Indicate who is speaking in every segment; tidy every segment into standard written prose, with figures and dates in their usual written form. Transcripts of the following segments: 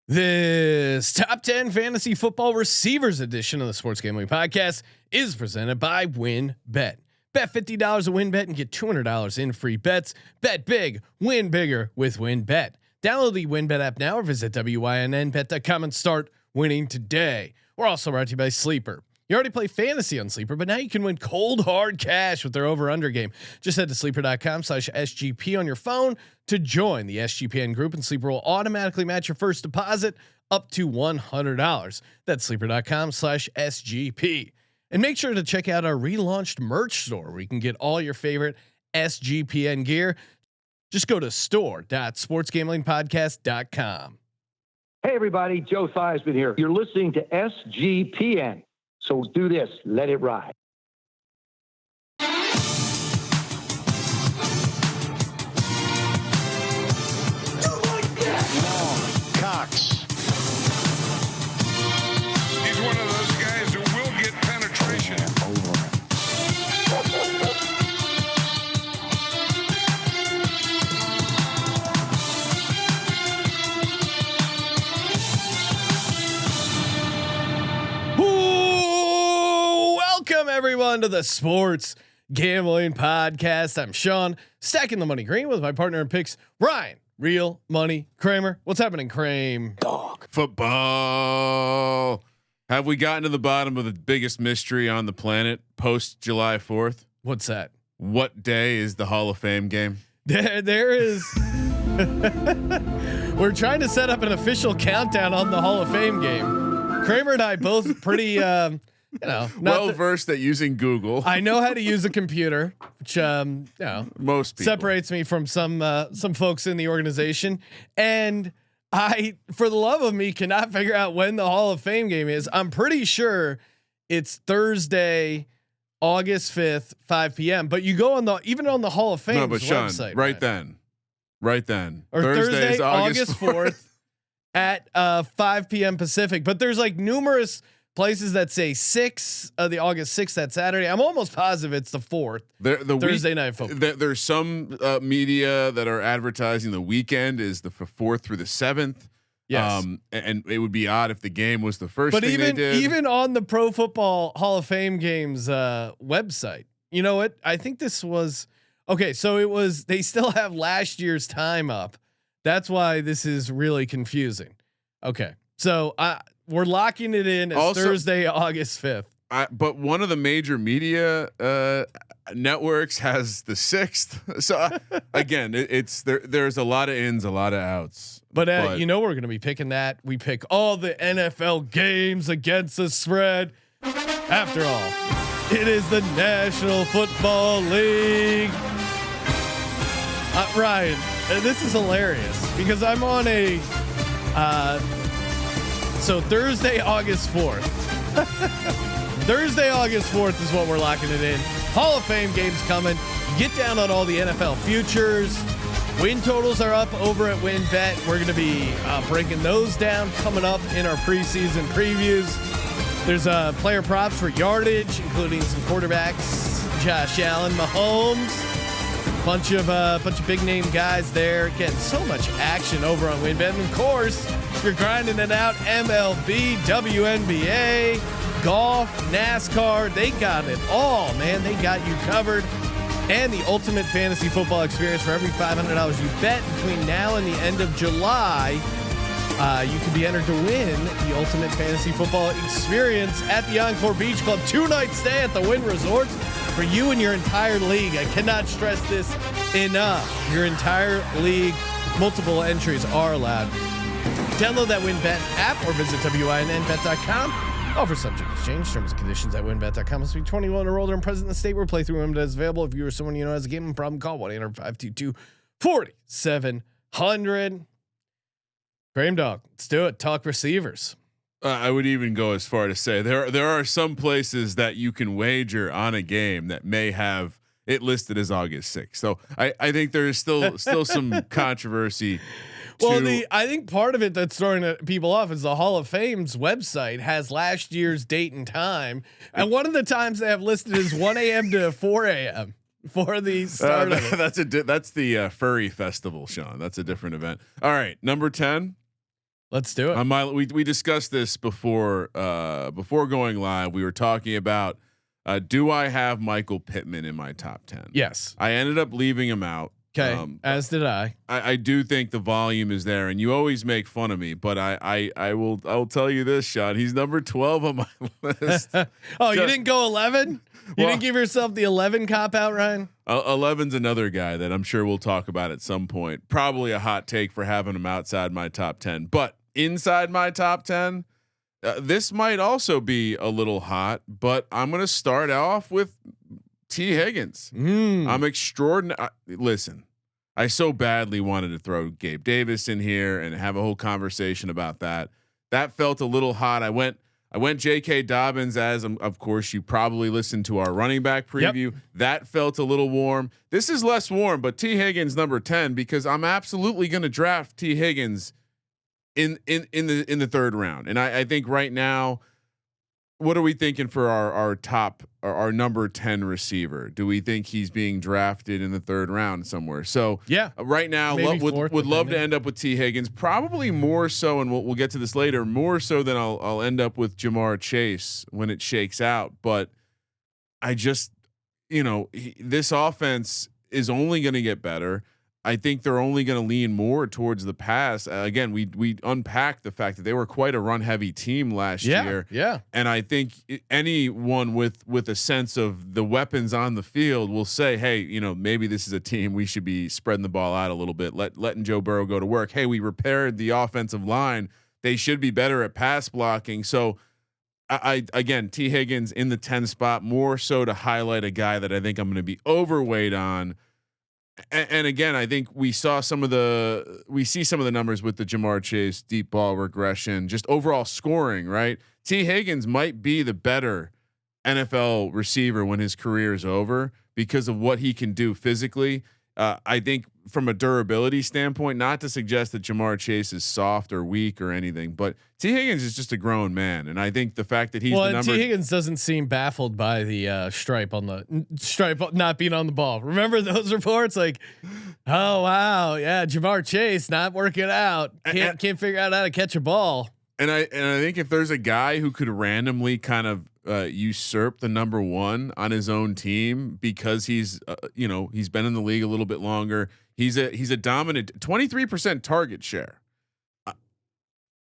Speaker 1: This top 10 fantasy football receivers edition of the Sports Gambling Podcast is presented by WinBet. Bet $50 at WinBet and get $200 in free bets. Bet big, win bigger with WinBet. Download the WinBet app now or visit wynnbet.com and start winning today. We're also brought to you by Sleeper. You already play fantasy on Sleeper, but now you can win cold hard cash with their over/under game. Just head to sleeper.com/SGP on your phone to join the SGPN group, and Sleeper will automatically match your first deposit up to $100. That's sleeper.com/SGP. And make sure to check out our relaunched merch store where you can get all your favorite SGPN gear. Just go to store.sportsgamblingpodcast.com.
Speaker 2: Hey everybody, Joe Theismann here. You're listening to SGPN. So do this, let it ride.
Speaker 3: Cox.
Speaker 4: He's one of those guys who will get penetration.
Speaker 1: Welcome everyone to the Sports Gambling Podcast. I'm Sean, stacking the money green with my partner in picks, Ryan. Real money Kramer. What's happening, Kramer?
Speaker 3: Dog.
Speaker 5: Football. Have we gotten to the bottom of the biggest mystery on the planet post July 4th?
Speaker 1: What's that?
Speaker 5: What day is the Hall of Fame game?
Speaker 1: There is. We're trying to set up an official countdown on the Hall of Fame game. Kramer and I both pretty,
Speaker 5: well versed at using Google.
Speaker 1: I know how to use a computer, which
Speaker 5: most people
Speaker 1: separates me from some folks in the organization, and I, for the love of me, cannot figure out when the Hall of Fame game is. I'm pretty sure it's Thursday, August 5th, 5 p.m. But you go on even on the Hall of Fame website,
Speaker 5: right then,
Speaker 1: or
Speaker 5: Thursday,
Speaker 1: August 4th at 5 p.m. Pacific. But there's like numerous places that say the August 6th, that Saturday. I'm almost positive it's the 4th.
Speaker 5: The
Speaker 1: Thursday night football.
Speaker 5: There's some media that are advertising the weekend is the 4th through the 7th.
Speaker 1: Yes.
Speaker 5: And it would be odd if the game was the first.
Speaker 1: But
Speaker 5: thing they did.
Speaker 1: even on the Pro Football Hall of Fame games website, you know what? I think this was okay. So it was. They still have last year's time up. That's why this is really confusing. Okay, so we're locking it in as also, Thursday, August 5th.
Speaker 5: But one of the major media networks has the 6th. So again, it's there's a lot of ins, a lot of outs.
Speaker 1: But we're going to be picking that. We pick all the NFL games against the spread. After all, it is the National Football League. Ryan, this is hilarious because I'm on a. So Thursday, August 4th. Thursday, August 4th is what we're locking it in. Hall of Fame games coming. Get down on all the NFL futures. Win totals are up over at WinBet. We're going to be breaking those down coming up in our preseason previews. There's player props for yardage, including some quarterbacks, Josh Allen, Mahomes, bunch of big name guys there. Getting so much action over on WinBet. And of course, you're grinding it out. MLB, WNBA, golf, NASCAR. They got it all, man. They got you covered. And the ultimate fantasy football experience for every $500 you bet between now and the end of July. You can be entered to win the ultimate fantasy football experience at the Encore Beach Club. 2-night stay at the Wynn Resorts for you and your entire league. I cannot stress this enough. Your entire league, multiple entries are allowed. Download that WinBet app or visit wynnbet.com. Offer subject to change. Terms and conditions at wynnbet.com. Must be 21 or older and present in the state where playthrough limited is available. If you or someone you know has a gambling problem, call 1-800-522-4700. Graham Dog, let's do it. Talk receivers.
Speaker 5: I would even go as far to say there are some places that you can wager on a game that may have it listed as August 6th. So I think there's still some controversy.
Speaker 1: Well, I think part of it that's throwing people off is the Hall of Fame's website has last year's date and time, and one of the times they have listed is 1 a.m. to 4 a.m. for the start of it.
Speaker 5: That's the furry festival, Sean. That's a different event. All right, number 10.
Speaker 1: Let's do it.
Speaker 5: We discussed this before going live. We were talking about do I have Michael Pittman in my top 10?
Speaker 1: Yes.
Speaker 5: I ended up leaving him out.
Speaker 1: Okay. As did I.
Speaker 5: I do think the volume is there, and you always make fun of me, but I'll tell you this, Sean. He's number 12 on my list.
Speaker 1: You didn't go 11? You didn't give yourself the 11 cop out, Ryan?
Speaker 5: 11's another guy that I'm sure we'll talk about at some point. Probably a hot take for having him outside my top 10, but inside my top 10, this might also be a little hot, but I'm going to start off with T Higgins. I'm extraordinary. Listen, I so badly wanted to throw Gabe Davis in here and have a whole conversation about that. That felt a little hot. I went J.K. Dobbins, as of course you probably listened to our running back preview. Yep. That felt a little warm. This is less warm, but T Higgins number 10, because I'm absolutely going to draft T Higgins in the third round. And I think right now, what are we thinking for our number 10 receiver? Do we think he's being drafted in the third round somewhere? So right now would love to end up with T Higgins, probably more so. And we'll get to this later, more so than I'll end up with Jamar Chase when it shakes out. But I just, this offense is only going to get better. I think they're only going to lean more towards the pass. Again, we unpacked the fact that they were quite a run heavy team last year. Yeah. And I think anyone with a sense of the weapons on the field will say, hey, maybe this is a team we should be spreading the ball out a little bit, letting Joe Burrow go to work. Hey, we repaired the offensive line. They should be better at pass blocking. So again, T Higgins in the 10 spot, more so to highlight a guy that I think I'm going to be overweight on. And again, I think we see some of the numbers with the Jamar Chase deep ball regression, just overall scoring, right? T Higgins might be the better NFL receiver when his career is over because of what he can do physically. I think from a durability standpoint, not to suggest that Jamar Chase is soft or weak or anything, but T Higgins is just a grown man. And I think the fact that he's the number,
Speaker 1: T Higgins doesn't seem baffled by the stripe not being on the ball. Remember those reports? Like, oh wow. Yeah. Jamar Chase not working out. Can't figure out how to catch a ball.
Speaker 5: And I think if there's a guy who could randomly kind of usurp the number 1 on his own team because he's been in the league a little bit longer. He's a dominant 23% target share.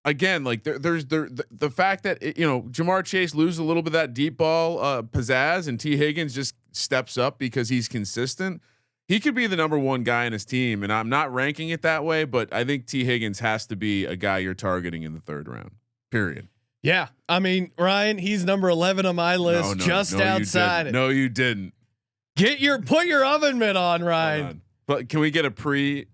Speaker 5: Again, like there's the fact that Jamar Chase loses a little bit of that deep ball pizzazz, and T Higgins just steps up because he's consistent. He could be the number 1 guy in his team, and I'm not ranking it that way, but I think T Higgins has to be a guy you're targeting in the third round. Period.
Speaker 1: Yeah, I mean, Ryan, he's number 11 on my list, just outside it.
Speaker 5: No, you didn't.
Speaker 1: Put your oven mitt on, Ryan.
Speaker 5: But can we get a pre?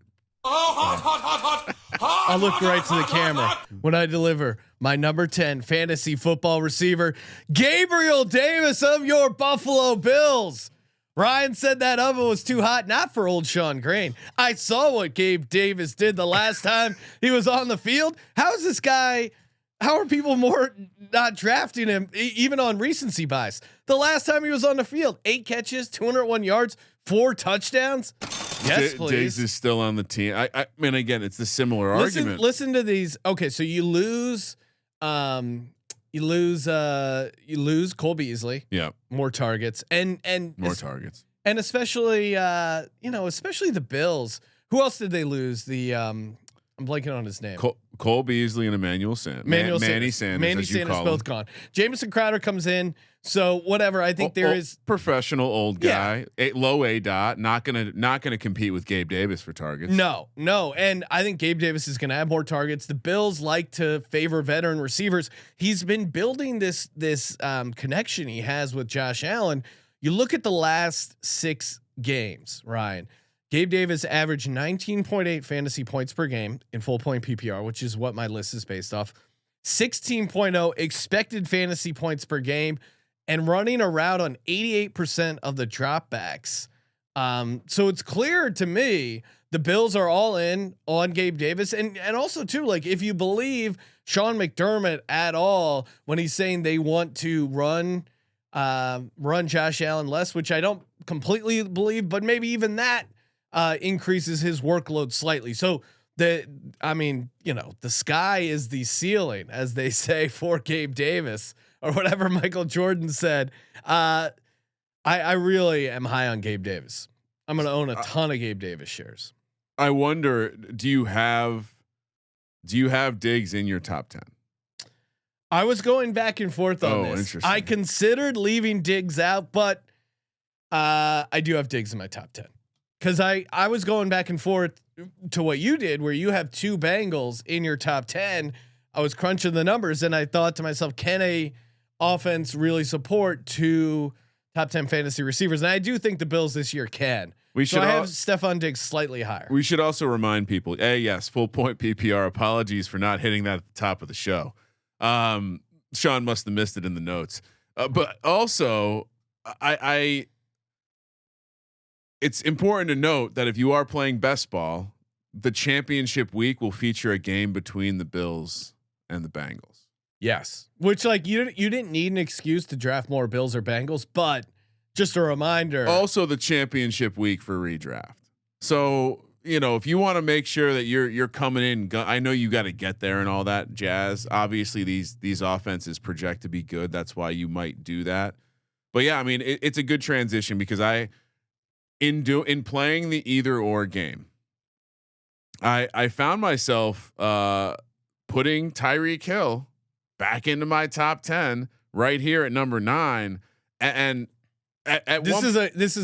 Speaker 1: I'll look right to the camera when I deliver my number 10 fantasy football receiver, Gabriel Davis of your Buffalo Bills. Ryan said that oven was too hot, not for old Sean Crane. I saw what Gabe Davis did the last time he was on the field. How is this guy? How are people more not drafting him even on recency bias? The last time he was on the field, 8 catches, 201 yards, 4 touchdowns. Yes, please.
Speaker 5: Diggs is still on the team. I mean, again, it's the similar argument.
Speaker 1: Listen to these. Okay, so you lose Cole Beasley.
Speaker 5: Yeah,
Speaker 1: more targets and
Speaker 5: more targets,
Speaker 1: and especially especially the Bills. Who else did they lose? The I'm blanking on his name.
Speaker 5: Cole Beasley and Emmanuel Sanders. Manny Sanders,
Speaker 1: both gone. Jamison Crowder comes in. So whatever, I think there is
Speaker 5: professional old guy, low A dot, not gonna compete with Gabe Davis for targets.
Speaker 1: No, and I think Gabe Davis is gonna have more targets. The Bills like to favor veteran receivers. He's been building this connection he has with Josh Allen. You look at the last 6 games, Ryan. Gabe Davis averaged 19.8 fantasy points per game in full point PPR, which is what my list is based off. 16.0 expected fantasy points per game, and running a route on 88% of the dropbacks. So it's clear to me the Bills are all in on Gabe Davis, and also too, like, if you believe Sean McDermott at all when he's saying they want to run Josh Allen less, which I don't completely believe, but maybe even that increases his workload slightly. So I mean, the sky is the ceiling, as they say for Gabe Davis or whatever Michael Jordan said. I really am high on Gabe Davis. I'm going to own a ton of Gabe Davis shares.
Speaker 5: I wonder, do you have Diggs in your top 10?
Speaker 1: I was going back and forth on this.
Speaker 5: Interesting.
Speaker 1: I considered leaving Diggs out, but I do have Diggs in my top 10 because I was going back and forth to what you did, where you have 2 Bengals in your top 10. I was crunching the numbers and I thought to myself, can a offense really support 2 top 10 fantasy receivers? And I do think the Bills this year can. I have Stefon Diggs slightly higher.
Speaker 5: We should also remind people, yes, full point PPR. Apologies for not hitting that at the top of the show. Sean must have missed it in the notes. But also it's important to note that if you are playing best ball, the championship week will feature a game between the Bills and the Bengals.
Speaker 1: Yes. Which you didn't need an excuse to draft more Bills or Bengals, but just a reminder.
Speaker 5: Also the championship week for redraft. So, if you want to make sure that you're coming in, I know you got to get there and all that jazz. Obviously these offenses project to be good. That's why you might do that. But yeah, I mean, it's a good transition because in playing the either or game, I found myself putting Tyreek Hill back into my top 10 right here at number 9. And
Speaker 1: this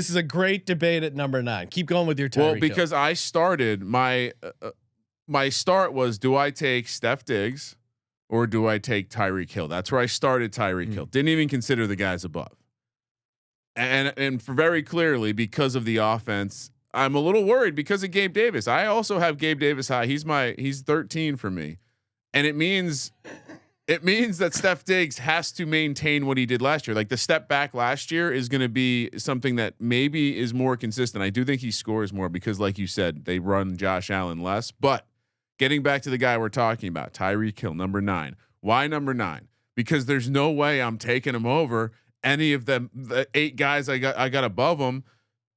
Speaker 1: is a great debate at number 9. Keep going with your Tyreek.
Speaker 5: Well, because I started my start was, do I take Steph Diggs or do I take Tyreek Hill? That's where I started Tyreek Hill. Didn't even consider the guys above. And for very clearly, because of the offense, I'm a little worried because of Gabe Davis. I also have Gabe Davis high. He's 13 for me. And it means that Steph Diggs has to maintain what he did last year. Like the step back last year is going to be something that maybe is more consistent. I do think he scores more because, like you said, they run Josh Allen less. But getting back to the guy we're talking about, Tyreek Hill, number 9. Why number 9? Because there's no way I'm taking him over any of them, the 8 guys I got above him,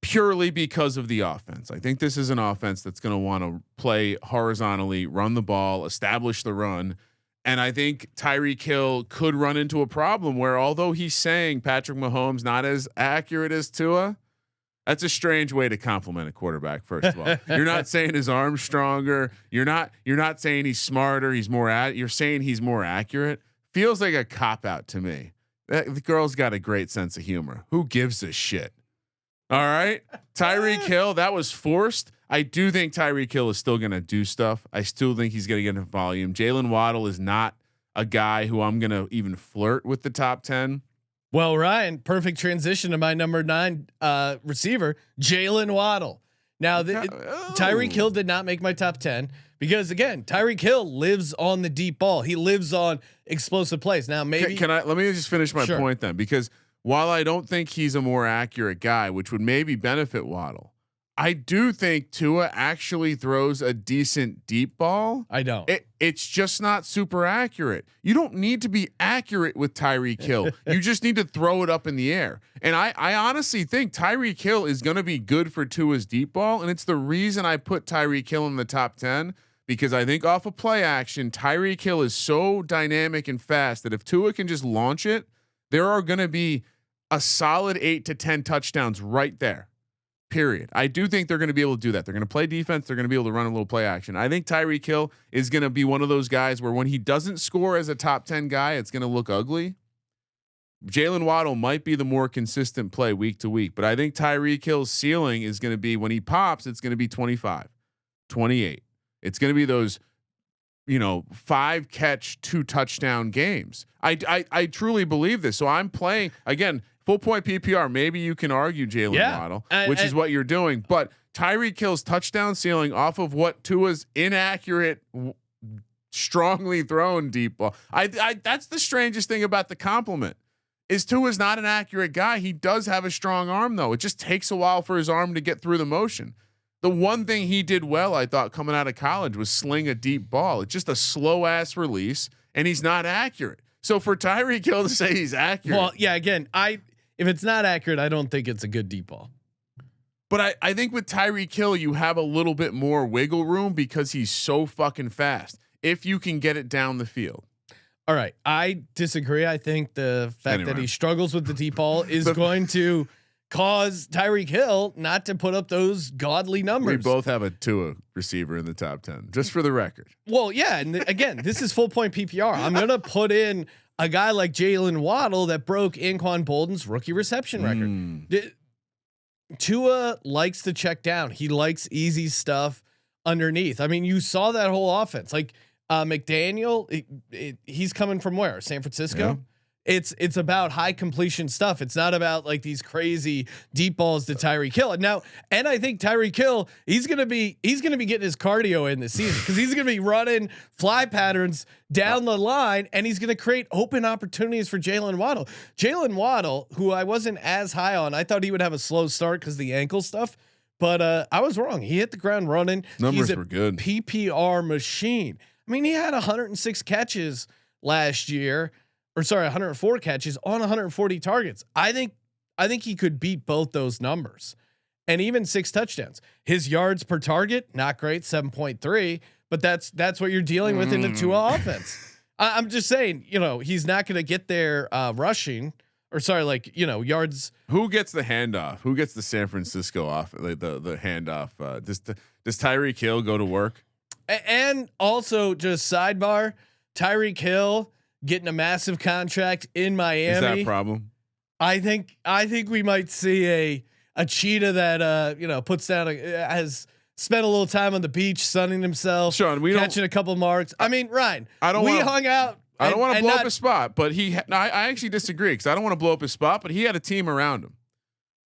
Speaker 5: purely because of the offense. I think this is an offense that's going to want to play horizontally, run the ball, establish the run. And I think Tyreek Hill could run into a problem where, although he's saying Patrick Mahomes not as accurate as Tua, that's a strange way to compliment a quarterback. First of all, you're not saying his arm's stronger. You're not saying he's smarter. You're saying he's more accurate. Feels like a cop out to me. The girl's got a great sense of humor. Who gives a shit? All right. Tyreek Hill, that was forced. I do think Tyreek Hill is still going to do stuff. I still think he's going to get into volume. Jalen Waddle is not a guy who I'm going to even flirt with the top 10.
Speaker 1: Well, Ryan, perfect transition to my number 9 receiver, Jalen Waddle. Now, Tyreek Hill did not make my top 10 because, again, Tyreek Hill lives on the deep ball. He lives on explosive plays. Now, maybe
Speaker 5: let me just finish my point then, because while I don't think he's a more accurate guy, which would maybe benefit Waddle, I do think Tua actually throws a decent deep ball.
Speaker 1: I don't.
Speaker 5: It's just not super accurate. You don't need to be accurate with Tyreek Hill. You just need to throw it up in the air. And I honestly think Tyreek Hill is going to be good for Tua's deep ball. And it's the reason I put Tyreek Hill in the top 10, because I think off of play action, Tyreek Hill is so dynamic and fast that if Tua can just launch it, there are going to be a solid 8 to 10 touchdowns right there. Period. I do think they're going to be able to do that. They're going to play defense. They're going to be able to run a little play action. I think Tyreek Hill is going to be one of those guys where when he doesn't score as a top 10 guy, it's going to look ugly. Jalen Waddle might be the more consistent play week to week, but I think Tyreek Hill's ceiling is going to be, when he pops, it's going to be 25, 28. It's going to be those, 5 catch, 2 touchdown games. I truly believe this. So I'm playing again, full point PPR. Maybe you can argue Jalen Waddle, which is what you're doing, but Tyreek Hill's touchdown ceiling off of what Tua's inaccurate, strongly thrown deep ball. That's the strangest thing about the compliment is Tua's not an accurate guy. He does have a strong arm though. It just takes a while for his arm to get through the motion. The one thing he did well, I thought, coming out of college was sling a deep ball. It's just a slow ass release, and he's not accurate. So for Tyreek Hill to say he's accurate,
Speaker 1: well, yeah. Again, if it's not accurate, I don't think it's a good deep ball.
Speaker 5: But I think with Tyreek Hill, you have a little bit more wiggle room because he's so fucking fast. If you can get it down the field.
Speaker 1: All right, I disagree. I think the fact that he struggles with the deep ball is going to cause Tyreek Hill not to put up those godly numbers.
Speaker 5: We both have a Tua receiver in the top 10, just for the record.
Speaker 1: Well, yeah, and again, this is full point PPR. I'm gonna put in a guy like Jalen Waddle that broke Anquan Bolden's rookie reception record. Tua likes to check down. He likes easy stuff underneath. I mean, you saw that whole offense. Like McDaniel, he's coming from where? San Francisco. Yeah. It's about high completion stuff. It's not about like these crazy deep balls to Tyreek Hill. And I think Tyreek Hill, he's gonna be getting his cardio in this season because he's gonna be running fly patterns down the line, and he's gonna create open opportunities for Jalen Waddle. Jalen Waddle, who I wasn't as high on, I thought he would have a slow start because the ankle stuff, but I was wrong. He hit the ground running.
Speaker 5: Numbers were good.
Speaker 1: PPR machine. I mean, he had 106 catches last year. 104 catches on 140 targets. I think he could beat both those numbers, and even 6 touchdowns. His yards per target, not great, 7.3, but that's what you're dealing with in the Tua offense. I'm just saying, he's not going to get there rushing, yards.
Speaker 5: Who gets the handoff? Who gets the San Francisco off? The handoff. Does Tyreek Hill go to work?
Speaker 1: And also, just sidebar, Tyreek Hill getting a massive contract in Miami.
Speaker 5: Is that a problem?
Speaker 1: I think we might see a cheetah that puts down has spent a little time on the beach sunning himself,
Speaker 5: Sean,
Speaker 1: catching a couple marks. I mean, Ryan, hung out.
Speaker 5: I don't want to blow up his spot, but I actually disagree because I don't want to blow up his spot, but he had a team around him.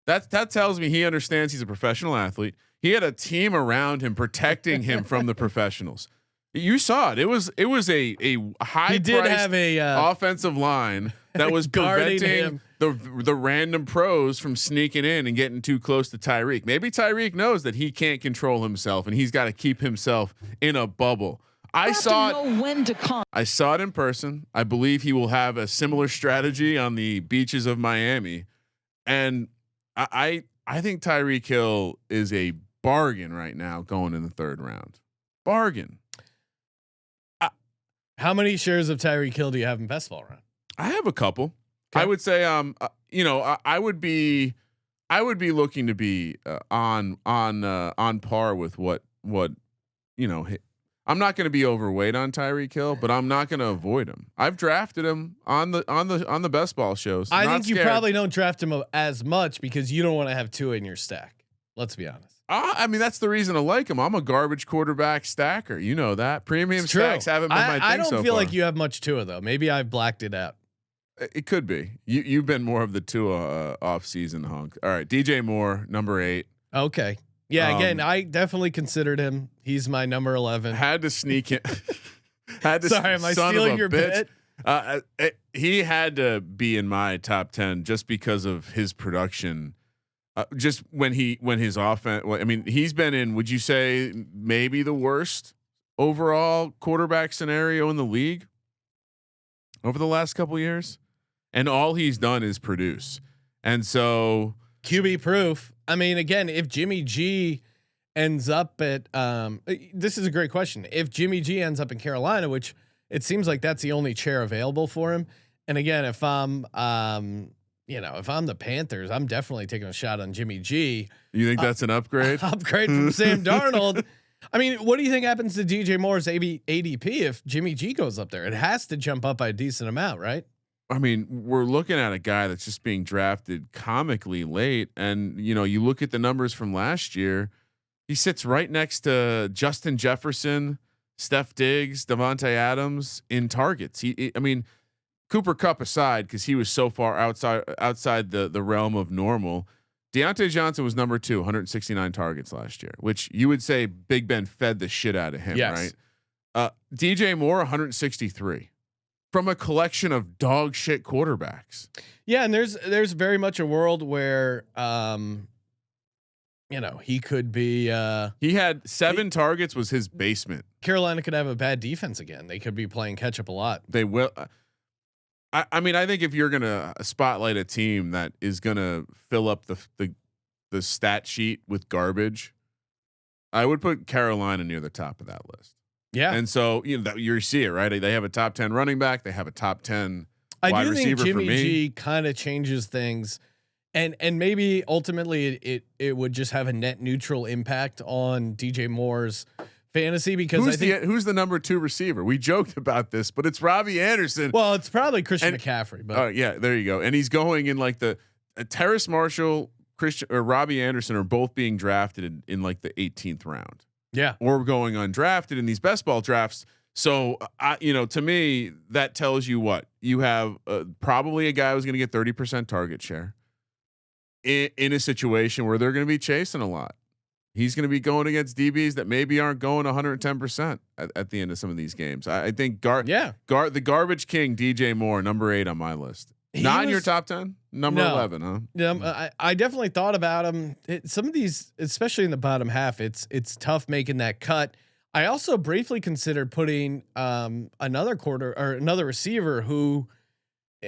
Speaker 5: That tells me he understands he's a professional athlete. He had a team around him protecting him from the professionals. You saw it. It was a high priced offensive line that was preventing the random pros from sneaking in and getting too close to Tyreek. Maybe Tyreek knows that he can't control himself and he's got to keep himself in a bubble. I saw it in person. I believe he will have a similar strategy on the beaches of Miami, and I think Tyreek Hill is a bargain right now going in the 3rd round. Bargain.
Speaker 1: How many shares of Tyreek Hill do you have in best ball round?
Speaker 5: I have a couple. Okay. I would say, I would be looking to be on par with what I'm not going to be overweight on Tyreek Hill, but I'm not going to avoid him. I've drafted him on the best ball shows.
Speaker 1: I think you probably don't draft him as much because you don't want to have 2 in your stack. Let's be honest.
Speaker 5: I mean, that's the reason I like him. I'm a garbage quarterback stacker. You know that. Premium stacks haven't been my thing so far.
Speaker 1: I don't feel like you have much Tua though. Maybe I blacked it out.
Speaker 5: It could be. You've been more of the Tua off-season hunk. All right, DJ Moore, number 8.
Speaker 1: Okay. Yeah. Again, I definitely considered him. He's my number 11.
Speaker 5: Had to sneak in.
Speaker 1: Sorry, am I stealing your bit?
Speaker 5: He had to be in my top 10 just because of his production. Just when his offense, I mean, he's been in, would you say maybe the worst overall quarterback scenario in the league over the last couple of years, and all he's done is produce. And so
Speaker 1: QB proof. I mean, again, if Jimmy G ends up at, this is a great question. If Jimmy G ends up in Carolina, which it seems like that's the only chair available for him. And again, if I'm the Panthers, I'm definitely taking a shot on Jimmy G.
Speaker 5: You think that's an upgrade?
Speaker 1: Upgrade from Sam Darnold. I mean, what do you think happens to DJ Moore's ADP if Jimmy G goes up there? It has to jump up by a decent amount, right?
Speaker 5: I mean, we're looking at a guy that's just being drafted comically late, and you look at the numbers from last year. He sits right next to Justin Jefferson, Steph Diggs, Devontae Adams in targets. I mean, Cooper Kupp aside, because he was so far outside the realm of normal. Deontay Johnson was number 2, 169 targets last year, which you would say Big Ben fed the shit out of him, yes. Right? DJ Moore, 163 from a collection of dog shit quarterbacks.
Speaker 1: Yeah, and there's very much a world where he could be.
Speaker 5: He had 7 targets was his basement.
Speaker 1: Carolina could have a bad defense again. They could be playing catch up a lot.
Speaker 5: They will. I mean, I think if you're gonna spotlight a team that is gonna fill up the the stat sheet with garbage, I would put Carolina near the top of that list.
Speaker 1: Yeah.
Speaker 5: And so, you see it, right? They have a top 10 running back. They have a top 10
Speaker 1: I
Speaker 5: wide
Speaker 1: do think
Speaker 5: receiver
Speaker 1: Jimmy
Speaker 5: for me.
Speaker 1: G kind of changes things, and maybe ultimately it would just have a net neutral impact on DJ Moore's fantasy because
Speaker 5: who's the number 2 receiver? We joked about this, but it's Robbie Anderson.
Speaker 1: Well, it's probably Christian McCaffrey, but
Speaker 5: yeah, there you go. And he's going in like the Terrace Marshall, Christian or Robbie Anderson are both being drafted in like the 18th round.
Speaker 1: Yeah,
Speaker 5: or going undrafted in these best ball drafts. So, to me, that tells you what you have probably a guy who's going to get 30% target share in a situation where they're going to be chasing a lot. He's going to be going against DBs that maybe aren't going 110% at the end of some of these games. I think the garbage king DJ Moore, number 8 on my list. Not in your top 10, number 11, huh?
Speaker 1: Yeah, I definitely thought about him. Some of these, especially in the bottom half, it's tough making that cut. I also briefly considered putting another receiver who,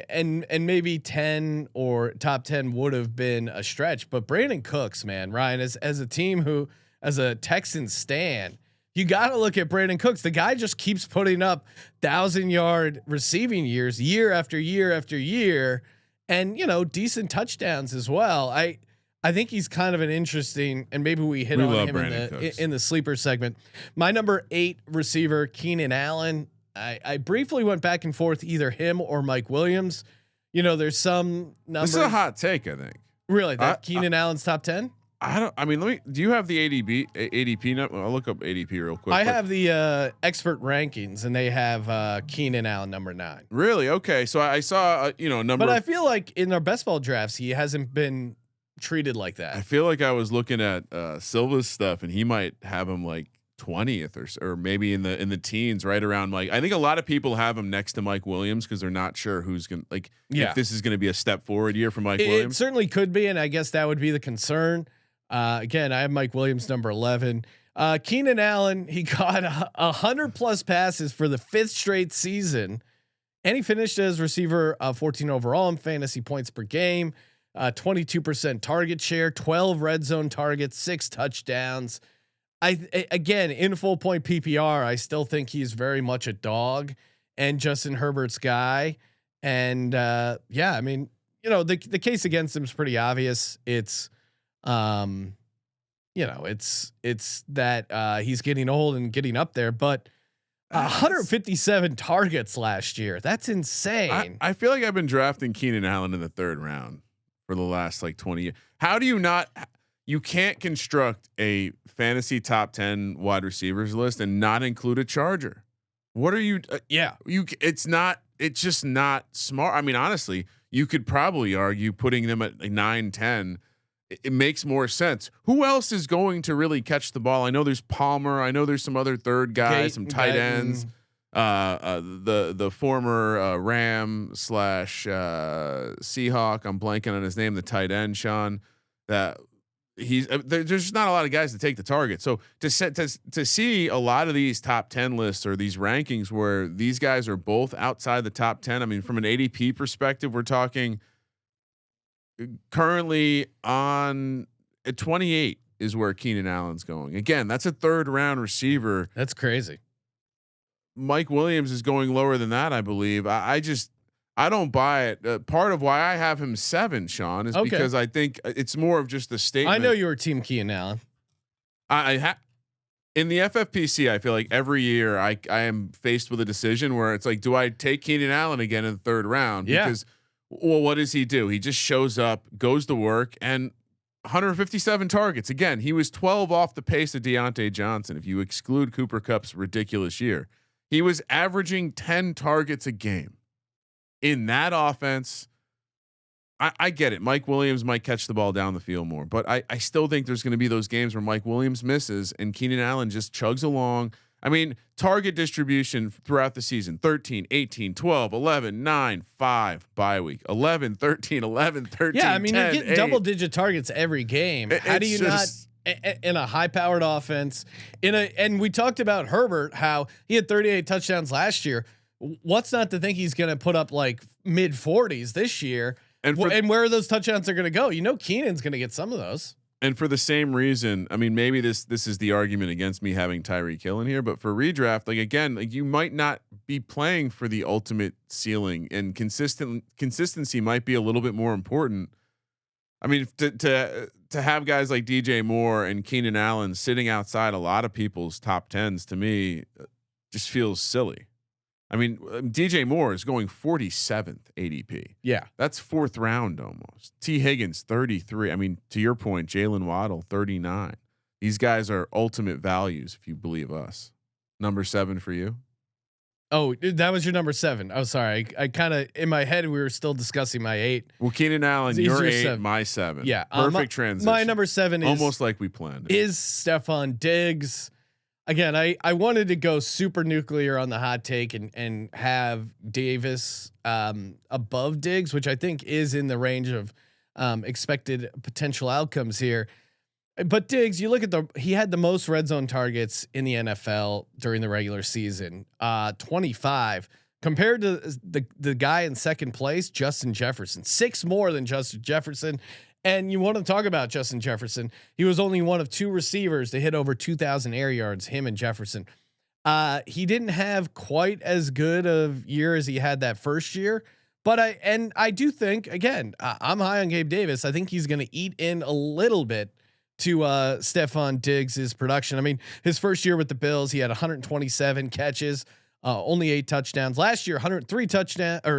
Speaker 1: and maybe 10 or top 10 would have been a stretch. But Brandon Cooks, man, Ryan, as a team who, as a Texans stan, you got to look at Brandon Cooks. The guy just keeps putting up 1,000-yard receiving years, year after year after year, and decent touchdowns as well. I think he's kind of an interesting, and maybe we hit on him in the sleeper segment. My number 8 receiver, Keenan Allen. I briefly went back and forth either him or Mike Williams. There's some numbers.
Speaker 5: This is a hot take, I think.
Speaker 1: Really, that Keenan Allen's top 10.
Speaker 5: Do you have the ADP number? I'll look up ADP real quick.
Speaker 1: I have the expert rankings, and they have Keenan Allen number 9.
Speaker 5: Really? Okay. So I saw number.
Speaker 1: But I feel like in our best ball drafts, he hasn't been treated like that.
Speaker 5: I feel like I was looking at Silva's stuff, and he might have him like 20th or maybe in the teens, right around like. I think a lot of people have him next to Mike Williams because they're not sure who's gonna if this is gonna be a step forward year for Mike Williams.
Speaker 1: It certainly could be, and I guess that would be the concern. Again, I have Mike Williams number 11. Keenan Allen, he got 100+ passes for the 5th straight season, and he finished as receiver 14 overall in fantasy points per game, 22% target share, 12 red zone targets, 6 touchdowns. Again, in full point PPR, I still think he's very much a dog and Justin Herbert's guy. And the case against him is pretty obvious. It's it's that he's getting old and getting up there, but 157 targets last year. That's insane.
Speaker 5: I feel like I've been drafting Keenan Allen in the 3rd round for the last like 20 years. How do you not? You can't construct a fantasy top 10 wide receivers list and not include a Charger. What are you? It's just not smart. I mean, honestly, you could probably argue putting them at like 9, 10. It makes more sense. Who else is going to really catch the ball? I know there's Palmer. I know there's some other third guys, some tight ends. The former Ram / Seahawk. I'm blanking on his name. The tight end, Sean. That he's there's just not a lot of guys to take the target. So to see a lot of these top 10 lists or these rankings where these guys are both outside the top 10. I mean, from an ADP perspective, we're talking currently on at 28 is where Keenan Allen's going. Again, that's a 3rd round receiver.
Speaker 1: That's crazy.
Speaker 5: Mike Williams is going lower than that, I believe. I don't buy it. Part of why I have him 7, Sean, is because I think it's more of just the statement.
Speaker 1: I know you were team Keenan Allen.
Speaker 5: In the FFPC, I feel like every year I am faced with a decision where it's like, do I take Keenan Allen again in the 3rd round? Because what does he do? He just shows up, goes to work, and 157 targets. Again, he was 12 off the pace of Deontay Johnson. If you exclude Cooper Kupp's ridiculous year, he was averaging 10 targets a game in that offense. I get it. Mike Williams might catch the ball down the field more, but I still think there's going to be those games where Mike Williams misses and Keenan Allen just chugs along. I mean, target distribution throughout the season, 13, 18, 12, 11, 9, 5 bye week, 11, 13, 11, 13.
Speaker 1: Yeah. I mean,
Speaker 5: 10,
Speaker 1: you're getting
Speaker 5: 8.
Speaker 1: double-digit targets every game. How do you not in a high powered offense and we talked about Herbert, how he had 38 touchdowns last year. What's not to think he's going to put up like mid 40s this year? And where are those touchdowns are going to go? Keenan's going to get some of those.
Speaker 5: And for the same reason, I mean, maybe this is the argument against me having Tyreek Hill in here, but for redraft, like again, like you might not be playing for the ultimate ceiling, and consistency might be a little bit more important. I mean, to have guys like DJ Moore and Keenan Allen sitting outside a lot of people's top tens, to me, just feels silly. I mean, DJ Moore is going 47th ADP.
Speaker 1: Yeah,
Speaker 5: that's 4th round almost. T Higgins 33. I mean, to your point, Jalen Waddle 39. These guys are ultimate values if you believe us. Number 7 for you.
Speaker 1: Oh, that was your number 7. Oh, sorry. I kind of in my head we were still discussing my 8.
Speaker 5: Well, Keenan Allen, your 8,
Speaker 1: 7.
Speaker 5: my 7.
Speaker 1: Yeah,
Speaker 5: perfect transition.
Speaker 1: My number 7 is
Speaker 5: almost like we planned it.
Speaker 1: Is Stefon Diggs. Again, I wanted to go super nuclear on the hot take and have Davis above Diggs, which I think is in the range of expected potential outcomes here. But Diggs, you look at he had the most red zone targets in the NFL during the regular season, 25, compared to the guy in second place, Justin Jefferson, 6 more than Justin Jefferson. And you want to talk about Justin Jefferson? He was only one of 2 receivers to hit over 2,000 air yards. Him and Jefferson. He didn't have quite as good of year as he had that first year, but I do think again I'm high on Gabe Davis. I think he's going to eat in a little bit to Stefon Diggs' production. I mean, his first year with the Bills, he had 127 catches, only 8 touchdowns. Last year, 103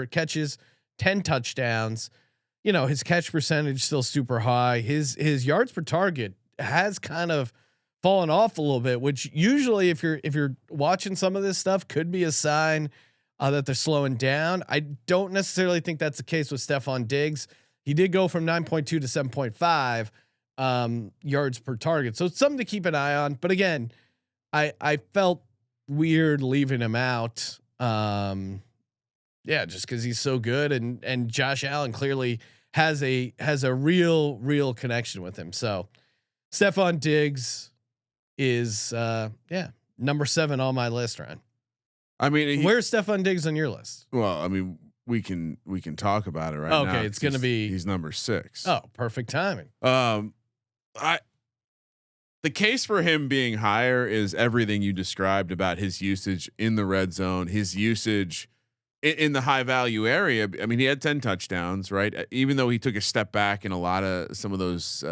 Speaker 1: catches, 10 touchdowns. You know, his catch percentage still super high. His yards per target has kind of fallen off a little bit, which usually if you're watching some of this stuff could be a sign that they're slowing down. I don't necessarily think that's the case with Stefon Diggs. He did go from 9.2 to 7.5 yards per target. So it's something to keep an eye on. But again, I felt weird leaving him out. Yeah, just cause he's so good and Josh Allen clearly has a real connection with him. So Stefon Diggs is number 7 on my list, Ryan.
Speaker 5: I mean,
Speaker 1: where's Stefon Diggs on your list?
Speaker 5: Well, I mean, we can talk about it right now.
Speaker 1: Okay, it's gonna be
Speaker 5: he's number 6.
Speaker 1: Oh, perfect timing.
Speaker 5: The case for him being higher is everything you described about his usage in the red zone, his usage in the high value area. I mean, he had 10 touchdowns, right? Even though he took a step back in a lot of some of those,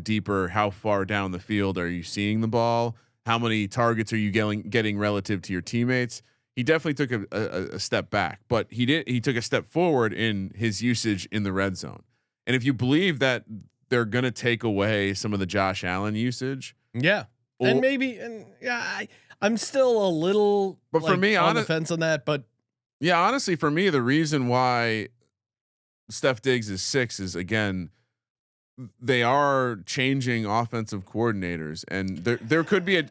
Speaker 5: deeper, how far down the field are you seeing the ball? How many targets are you getting relative to your teammates? He definitely took a step back, but he took a step forward in his usage in the red zone. And if you believe that they're going to take away some of the Josh Allen usage.
Speaker 1: Yeah. I'm still a little,
Speaker 5: but for me,
Speaker 1: on the fence on that, but
Speaker 5: yeah, honestly, for me, the reason why Steph Diggs is 6 is again, they are changing offensive coordinators, and there could be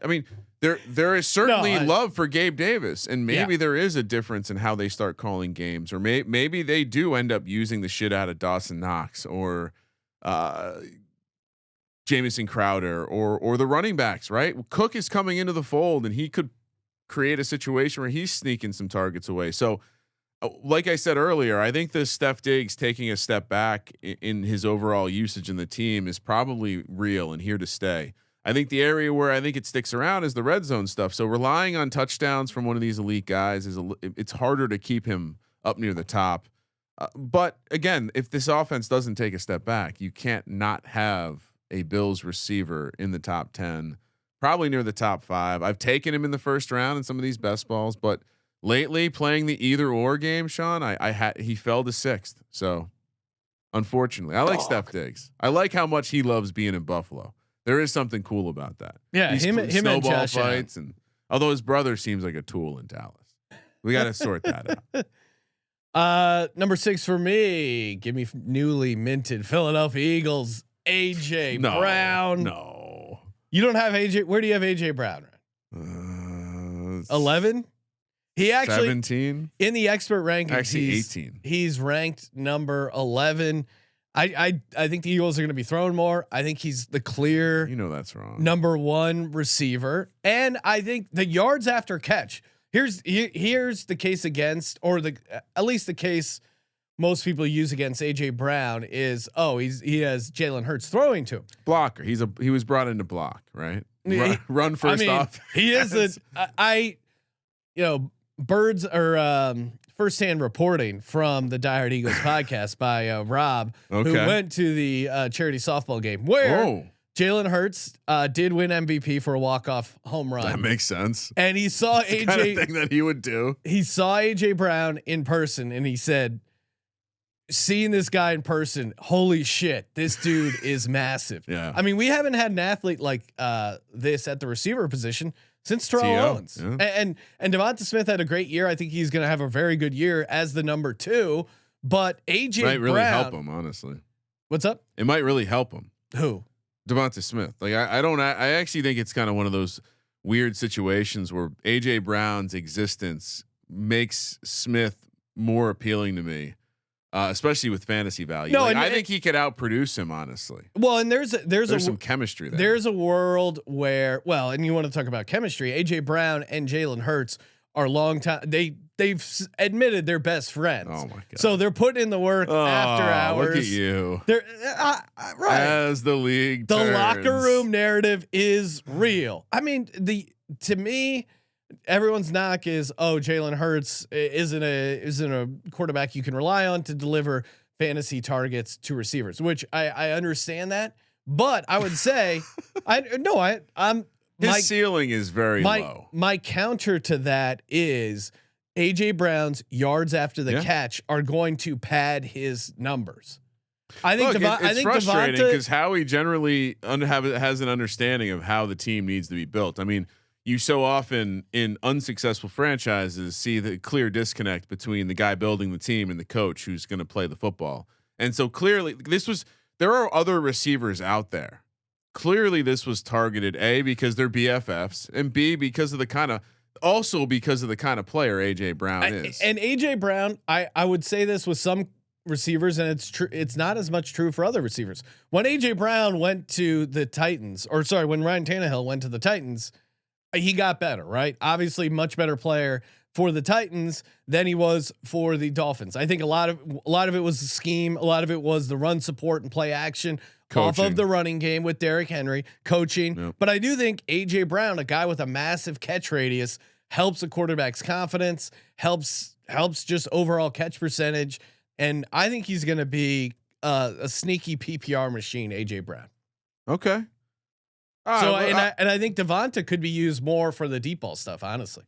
Speaker 5: there is certainly love for Gabe Davis, and maybe there is a difference in how they start calling games, or maybe they do end up using the shit out of Dawson Knox or Jamison Crowder or the running backs, right? Cook is coming into the fold, and he could create a situation where he's sneaking some targets away. So like I said earlier, I think the Steph Diggs taking a step back in his overall usage in the team is probably real and here to stay. I think the area where I think it sticks around is the red zone stuff. So relying on touchdowns from one of these elite guys it's harder to keep him up near the top. But again, if this offense doesn't take a step back, you can't not have a Bills receiver in the top 10. Probably near the top 5. I've taken him in the first round in some of these best balls, but lately playing the either or game, Sean, he fell to 6th. So unfortunately, I like Steph Diggs. I like how much he loves being in Buffalo. There is something cool about that.
Speaker 1: Yeah, him and Josh
Speaker 5: fights, and although his brother seems like a tool in Dallas, we got to sort that
Speaker 1: out. Number 6 for me. Give me newly minted Philadelphia Eagles AJ Brown.
Speaker 5: No.
Speaker 1: You don't have AJ. Where do you have AJ Brown? 11. He actually
Speaker 5: 17
Speaker 1: in the expert rankings.
Speaker 5: Actually, 18.
Speaker 1: He's ranked number 11. I think the Eagles are going to be throwing more. I think he's the clear.
Speaker 5: That's wrong.
Speaker 1: Number 1 receiver, and I think the yards after catch. Here's the case against, or at least the case most people use against AJ Brown is, he has Jalen Hurts throwing to him.
Speaker 5: Blocker. He was brought in to block, right? Run first off.
Speaker 1: He is birds or firsthand reporting from the Die Hard Eagles podcast by Rob, who went to the charity softball game where Jalen Hurts did win MVP for a walk-off home run.
Speaker 5: That makes sense.
Speaker 1: And he saw AJ,
Speaker 5: kind of thing that he would do.
Speaker 1: He saw AJ Brown in person, and he said, seeing this guy in person, holy shit, this dude is massive.
Speaker 5: Yeah.
Speaker 1: I mean, we haven't had an athlete like this at the receiver position since Terrell Owens. Yeah. And Devonta Smith had a great year. I think he's going to have a very good year as the number 2. But AJ
Speaker 5: might really
Speaker 1: Brown,
Speaker 5: help him, honestly.
Speaker 1: What's up?
Speaker 5: It might really help him.
Speaker 1: Who?
Speaker 5: Devonta Smith. Like I actually think it's kind of one of those weird situations where AJ Brown's existence makes Smith more appealing to me. Especially with fantasy value.
Speaker 1: No,
Speaker 5: I think he could outproduce him, honestly.
Speaker 1: Well, and there's
Speaker 5: some chemistry there.
Speaker 1: There's a world where, and you want to talk about chemistry. AJ Brown and Jalen Hurts are long time. They've admitted they're best friends.
Speaker 5: Oh my god!
Speaker 1: So they're putting in the work after hours.
Speaker 5: Look at you.
Speaker 1: They're right
Speaker 5: as the league.
Speaker 1: The
Speaker 5: turns.
Speaker 1: locker room narrative is real. I mean, to me, everyone's knock is, Jalen Hurts isn't a quarterback you can rely on to deliver fantasy targets to receivers, which I understand that, but I would say
Speaker 5: his ceiling is very low.
Speaker 1: My counter to that is AJ Brown's yards after the catch are going to pad his numbers. I think
Speaker 5: it's frustrating because Howie generally has an understanding of how the team needs to be built. I mean, you so often in unsuccessful franchises see the clear disconnect between the guy building the team and the coach who's going to play the football. And so clearly there are other receivers out there. Clearly this was targeted A, because they're BFFs, and B, because of the kind of player AJ Brown is.
Speaker 1: And AJ Brown, I would say this with some receivers, and it's true. It's not as much true for other receivers. When AJ Brown went to the Titans, when Ryan Tannehill went to the Titans, he got better, right? Obviously much better player for the Titans than he was for the Dolphins. I think a lot of it was the scheme. A lot of it was the run support and play action off of the running game with Derrick Henry coaching. Yep. But I do think AJ Brown, a guy with a massive catch radius, helps a quarterback's confidence, helps just overall catch percentage. And I think he's going to be a sneaky PPR machine, AJ Brown.
Speaker 5: Okay.
Speaker 1: I think Devonta could be used more for the deep ball stuff, honestly.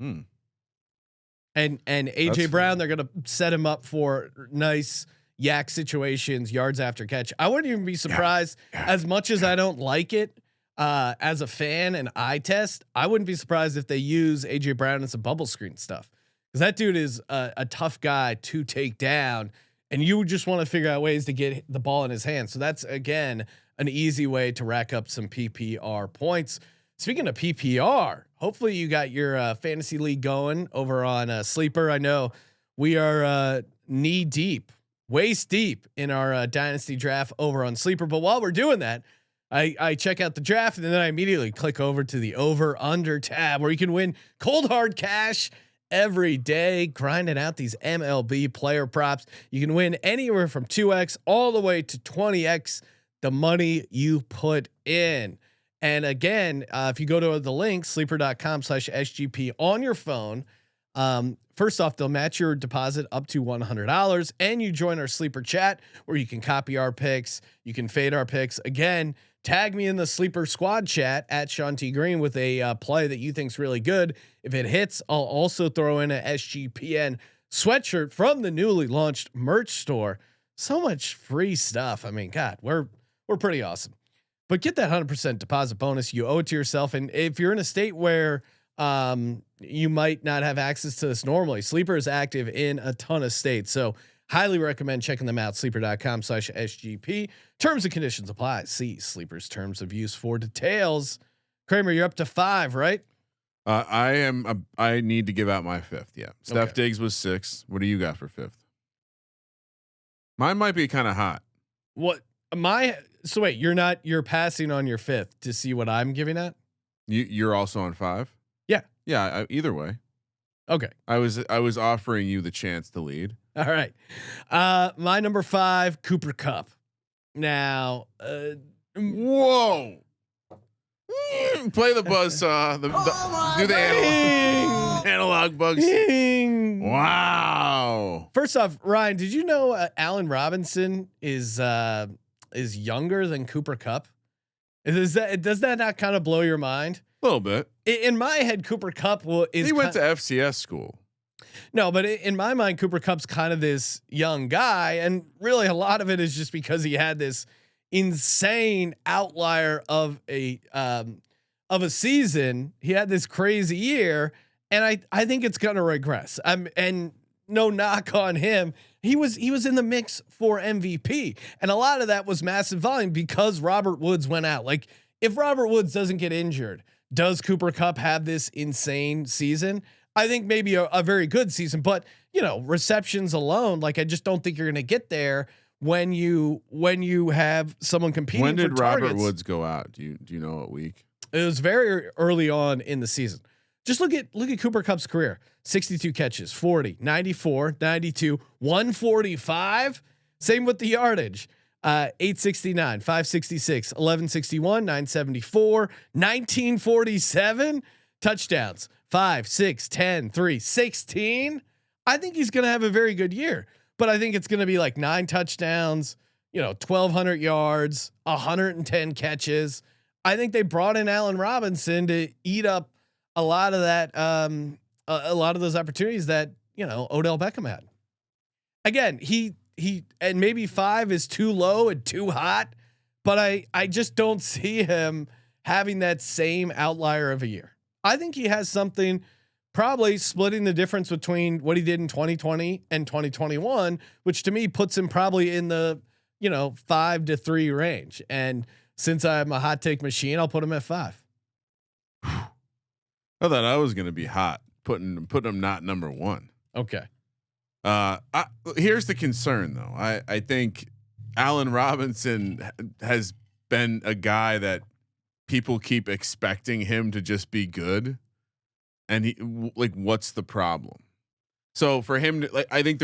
Speaker 1: And AJ Brown, they're gonna set him up for nice yak situations, yards after catch. I wouldn't even be surprised, as much as I don't like it as a fan and eye test. I wouldn't be surprised if they use AJ Brown as a bubble screen stuff, because that dude is a tough guy to take down, and you just want to figure out ways to get the ball in his hands. So that's again an easy way to rack up some PPR points. Speaking of PPR, hopefully you got your fantasy league going over on Sleeper. I know we are knee deep, waist deep in our dynasty draft over on Sleeper. But while we're doing that, I check out the draft, and then I immediately click over to the over under tab, where you can win cold hard cash every day, grinding out these MLB player props. You can win anywhere from 2x all the way to 20x the money you put in. And again, if you go to the link sleeper.com/SGP on your phone, first off, they'll match your deposit up to $100, and you join our Sleeper chat where you can copy our picks. You can fade our picks. Again, tag me in the Sleeper squad chat at Sean T Green with a play that you think's really good. If it hits, I'll also throw in a SGPN sweatshirt from the newly launched merch store. So much free stuff. I mean, God, we're pretty awesome. But get that 100% deposit bonus. You owe it to yourself. And if you're in a state where you might not have access to this normally, Sleeper is active in a ton of states. So highly recommend checking them out. Sleeper.com/SGP. Terms and conditions apply. See Sleeper's terms of use for details. Kramer, you're up to 5, right?
Speaker 5: I need to give out my 5th. Yeah. Steph Diggs was 6. What do you got for 5th? Mine might be kind of hot.
Speaker 1: So wait, you're passing on your 5th to see what I'm giving at?
Speaker 5: You're also on 5.
Speaker 1: Yeah.
Speaker 5: Yeah. Either way.
Speaker 1: Okay.
Speaker 5: I was offering you the chance to lead.
Speaker 1: All right. My number 5, Cooper Kupp. Now,
Speaker 5: Whoa. Play the buzzsaw. Do the analog bugs. Wow.
Speaker 1: First off, Ryan, did you know Allen Robinson is younger than Cooper Kupp? Does that not kind of blow your mind?
Speaker 5: A little bit.
Speaker 1: In my head, Cooper Kupp
Speaker 5: he went to FCS school.
Speaker 1: No, but in my mind, Cooper Kupp's kind of this young guy, and really a lot of it is just because he had this insane outlier of a season. He had this crazy year, and I think it's gonna regress. And no knock on him. He was in the mix for MVP, and a lot of that was massive volume because Robert Woods went out. Like, if Robert Woods doesn't get injured, does Cooper Kupp have this insane season? I think maybe a very good season, but receptions alone, like, I just don't think you're going to get there when you have someone competing.
Speaker 5: When did
Speaker 1: for
Speaker 5: Robert
Speaker 1: targets.
Speaker 5: Woods go out? Do you know what week?
Speaker 1: It was very early on in the season. Just look at Cooper Kupp's career: 62 catches, 40, 94, 92, 145. Same with the yardage. 869, 566, 1161, 974, 1947 touchdowns, 5, 6, 10, 3, 16. I think he's going to have a very good year, but I think it's going to be like 9 touchdowns, 1,200 yards, 110 catches. I think they brought in Allen Robinson to eat up a lot of that, a lot of those opportunities that, Odell Beckham had. Again, he and maybe 5 is too low and too hot, but I just don't see him having that same outlier of a year. I think he has something, probably splitting the difference between what he did in 2020 and 2021, which to me puts him probably in the 5 to 3 range. And since I'm a hot take machine, I'll put him at 5.
Speaker 5: I thought I was going to be hot, putting him not number 1.
Speaker 1: Okay.
Speaker 5: Here's the concern though. I think Allen Robinson has been a guy that people keep expecting him to just be good. And what's the problem? So for him to, I think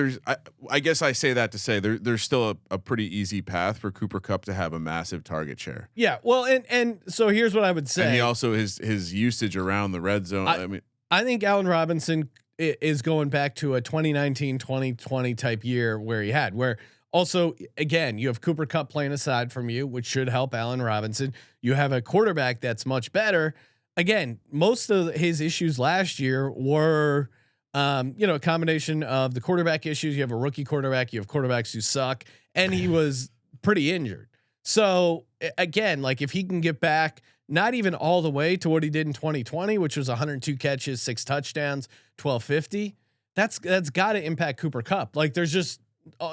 Speaker 5: I guess I say that to say there's still a pretty easy path for Cooper Kupp to have a massive target share.
Speaker 1: Yeah. Well, and so here's what I would say.
Speaker 5: And he also his usage around the red zone.
Speaker 1: I think Allen Robinson is going back to a 2019, 2020 type year where also, again, you have Cooper Kupp playing aside from you, which should help Allen Robinson. You have a quarterback that's much better. Again, most of his issues last year were, a combination of the quarterback issues. You have a rookie quarterback, you have quarterbacks who suck, and he was pretty injured. So again, like, if he can get back, not even all the way to what he did in 2020, which was 102 catches, 6 touchdowns, 1250. That's got to impact Cooper Kupp. Like, there's just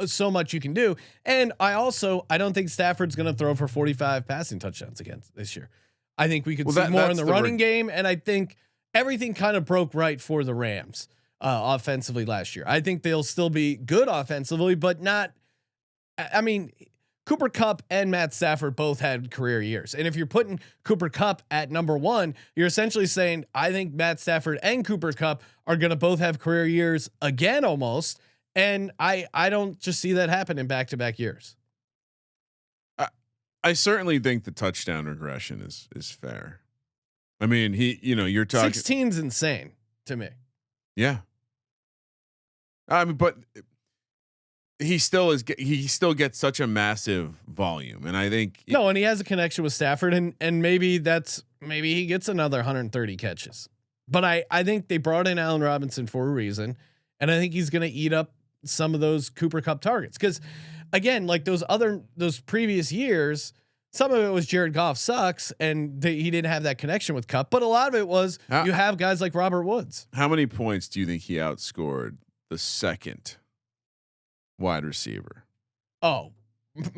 Speaker 1: so much you can do. And I don't think Stafford's going to throw for 45 passing touchdowns again this year. I think we could see more in the running game. And I think everything kind of broke right for the Rams offensively last year. I think they'll still be good offensively, but not, I mean, Cooper Kupp and Matt Stafford both had career years. And if you're putting Cooper Kupp at number 1, you're essentially saying, I think Matt Stafford and Cooper Kupp are going to both have career years again, almost. And I don't just see that happen in back-to-back years.
Speaker 5: I certainly think the touchdown regression is fair. I mean, you're talking
Speaker 1: 16's insane to me.
Speaker 5: Yeah. I mean, but he still gets such a massive volume, and I think
Speaker 1: and he has a connection with Stafford, and maybe he gets another 130 catches. But I think they brought in Allen Robinson for a reason, and I think he's going to eat up some of those Cooper Kupp targets. Because again, like those previous years, some of it was Jared Goff sucks, and he didn't have that connection with Kupp. But a lot of it was you have guys like Robert Woods.
Speaker 5: How many points do you think he outscored the second wide receiver?
Speaker 1: Oh,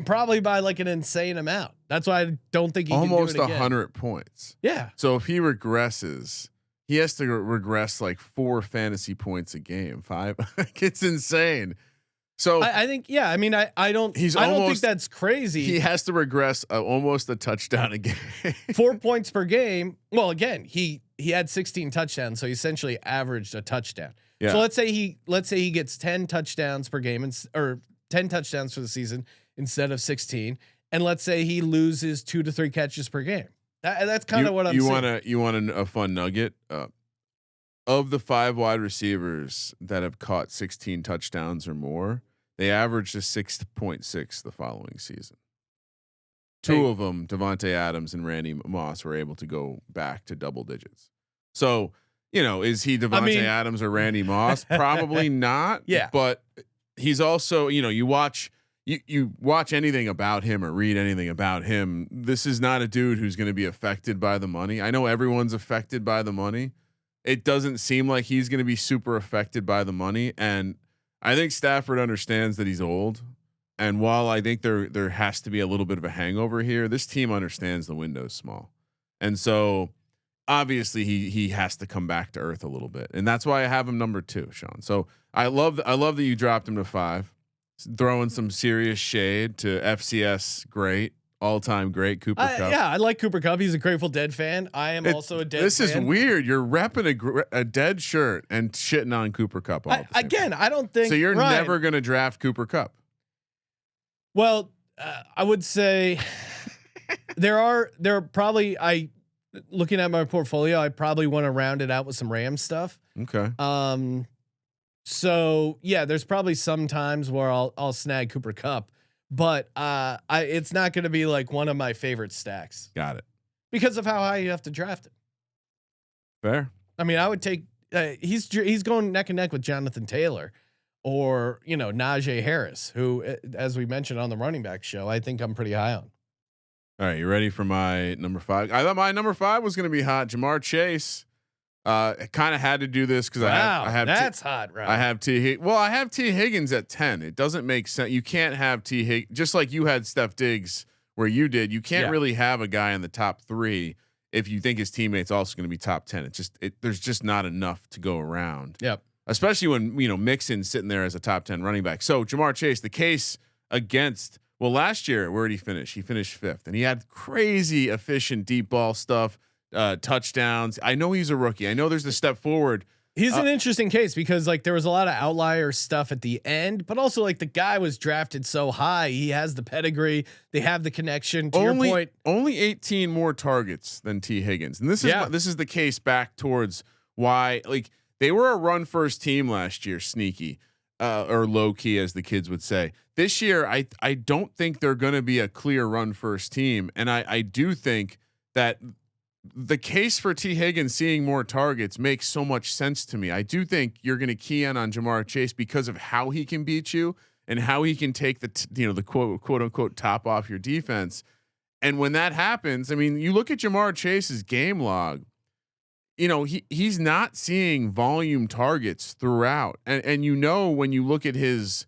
Speaker 1: probably by like an insane amount. That's why I don't think he
Speaker 5: almost
Speaker 1: can do it again.
Speaker 5: 100 points.
Speaker 1: Yeah.
Speaker 5: So if he regresses, he has to regress like 4 fantasy points a game. 5. It's insane. So
Speaker 1: I think, yeah. I mean, I don't think that's crazy.
Speaker 5: He has to regress almost a touchdown a game.
Speaker 1: 4 points per game. Well, again, he had 16 touchdowns, so he essentially averaged a touchdown.
Speaker 5: Yeah.
Speaker 1: So let's say he gets 10 touchdowns per game or 10 touchdowns for the season instead of 16, and let's say he loses 2 to 3 catches per game. That's kind of what I'm saying.
Speaker 5: You want a fun nugget? Of the 5 wide receivers that have caught 16 touchdowns or more, they averaged a 6.6 the following season. 2 of them, Devontae Adams and Randy Moss, were able to go back to double digits. So, is he Devontae Adams or Randy Moss? Probably not.
Speaker 1: Yeah.
Speaker 5: But he's also, you watch anything about him or read anything about him. This is not a dude who's going to be affected by the money. I know everyone's affected by the money. It doesn't seem like he's going to be super affected by the money. And I think Stafford understands that he's old. And while I think there has to be a little bit of a hangover here, this team understands the window's small. And so obviously he has to come back to earth a little bit. And that's why I have him number 2, Sean. So I love that you dropped him to 5, throwing some serious shade to FCS great, all-time great Cooper Kupp.
Speaker 1: Yeah, I like Cooper Kupp. He's a Grateful Dead fan. I am also a Dead fan.
Speaker 5: This is weird. You're repping a Dead shirt and shitting on Cooper Kupp.
Speaker 1: I don't think
Speaker 5: so. You're never going to draft Cooper Kupp.
Speaker 1: Well, I would say there are probably looking at my portfolio, I probably want to round it out with some Rams stuff.
Speaker 5: Okay.
Speaker 1: So yeah, there's probably some times where I'll snag Cooper Kupp, but it's not going to be like one of my favorite stacks.
Speaker 5: Got it.
Speaker 1: Because of how high you have to draft it.
Speaker 5: Fair.
Speaker 1: I mean, I would take he's going neck and neck with Jonathan Taylor or Najee Harris, who, as we mentioned on the running back show, I think I'm pretty high on.
Speaker 5: All right, you ready for my number 5? I thought my number 5 was going to be hot. Jamar Chase. I kind of had to do this because I have
Speaker 1: that's hot, right?
Speaker 5: I have I have T Higgins at 10. It doesn't make sense. You can't have T Higgins just like you had Steph Diggs where you did. You can't really have a guy in the top 3 if you think his teammate's also going to be top 10. There's just not enough to go around.
Speaker 1: Yep.
Speaker 5: Especially when Mixon's sitting there as a top 10 running back. So Jamar Chase, the case against. Well, last year, where did he finish? He finished 5th, and he had crazy efficient deep ball stuff, touchdowns. I know he's a rookie. I know there's the step forward.
Speaker 1: He's an interesting case because there was a lot of outlier stuff at the end, but also the guy was drafted so high. He has the pedigree. They have the connection. To your point,
Speaker 5: only 18 more targets than T Higgins, and this is the case back towards why they were a run first team last year, sneaky. Or low key, as the kids would say. This year, I don't think they're going to be a clear run first team, and I do think that the case for T Higgins seeing more targets makes so much sense to me. I do think you're going to key in on Jamar Chase because of how he can beat you and how he can take the quote unquote top off your defense. And when that happens, I mean, you look at Jamar Chase's game log. He's not seeing volume targets throughout. And when you look at his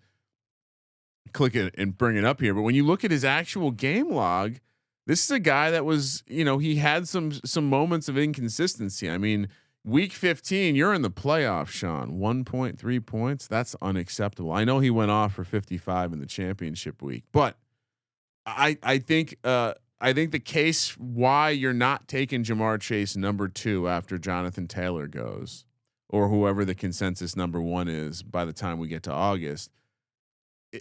Speaker 5: click it and bring it up here, but when you look at his actual game log, this is a guy that was, he had some moments of inconsistency. I mean, week 15, you're in the playoffs, Sean, 1.3 points. That's unacceptable. I know he went off for 55 in the championship week, but I think the case why you're not taking Jamar Chase number 2 after Jonathan Taylor goes, or whoever the consensus number 1 is by the time we get to August,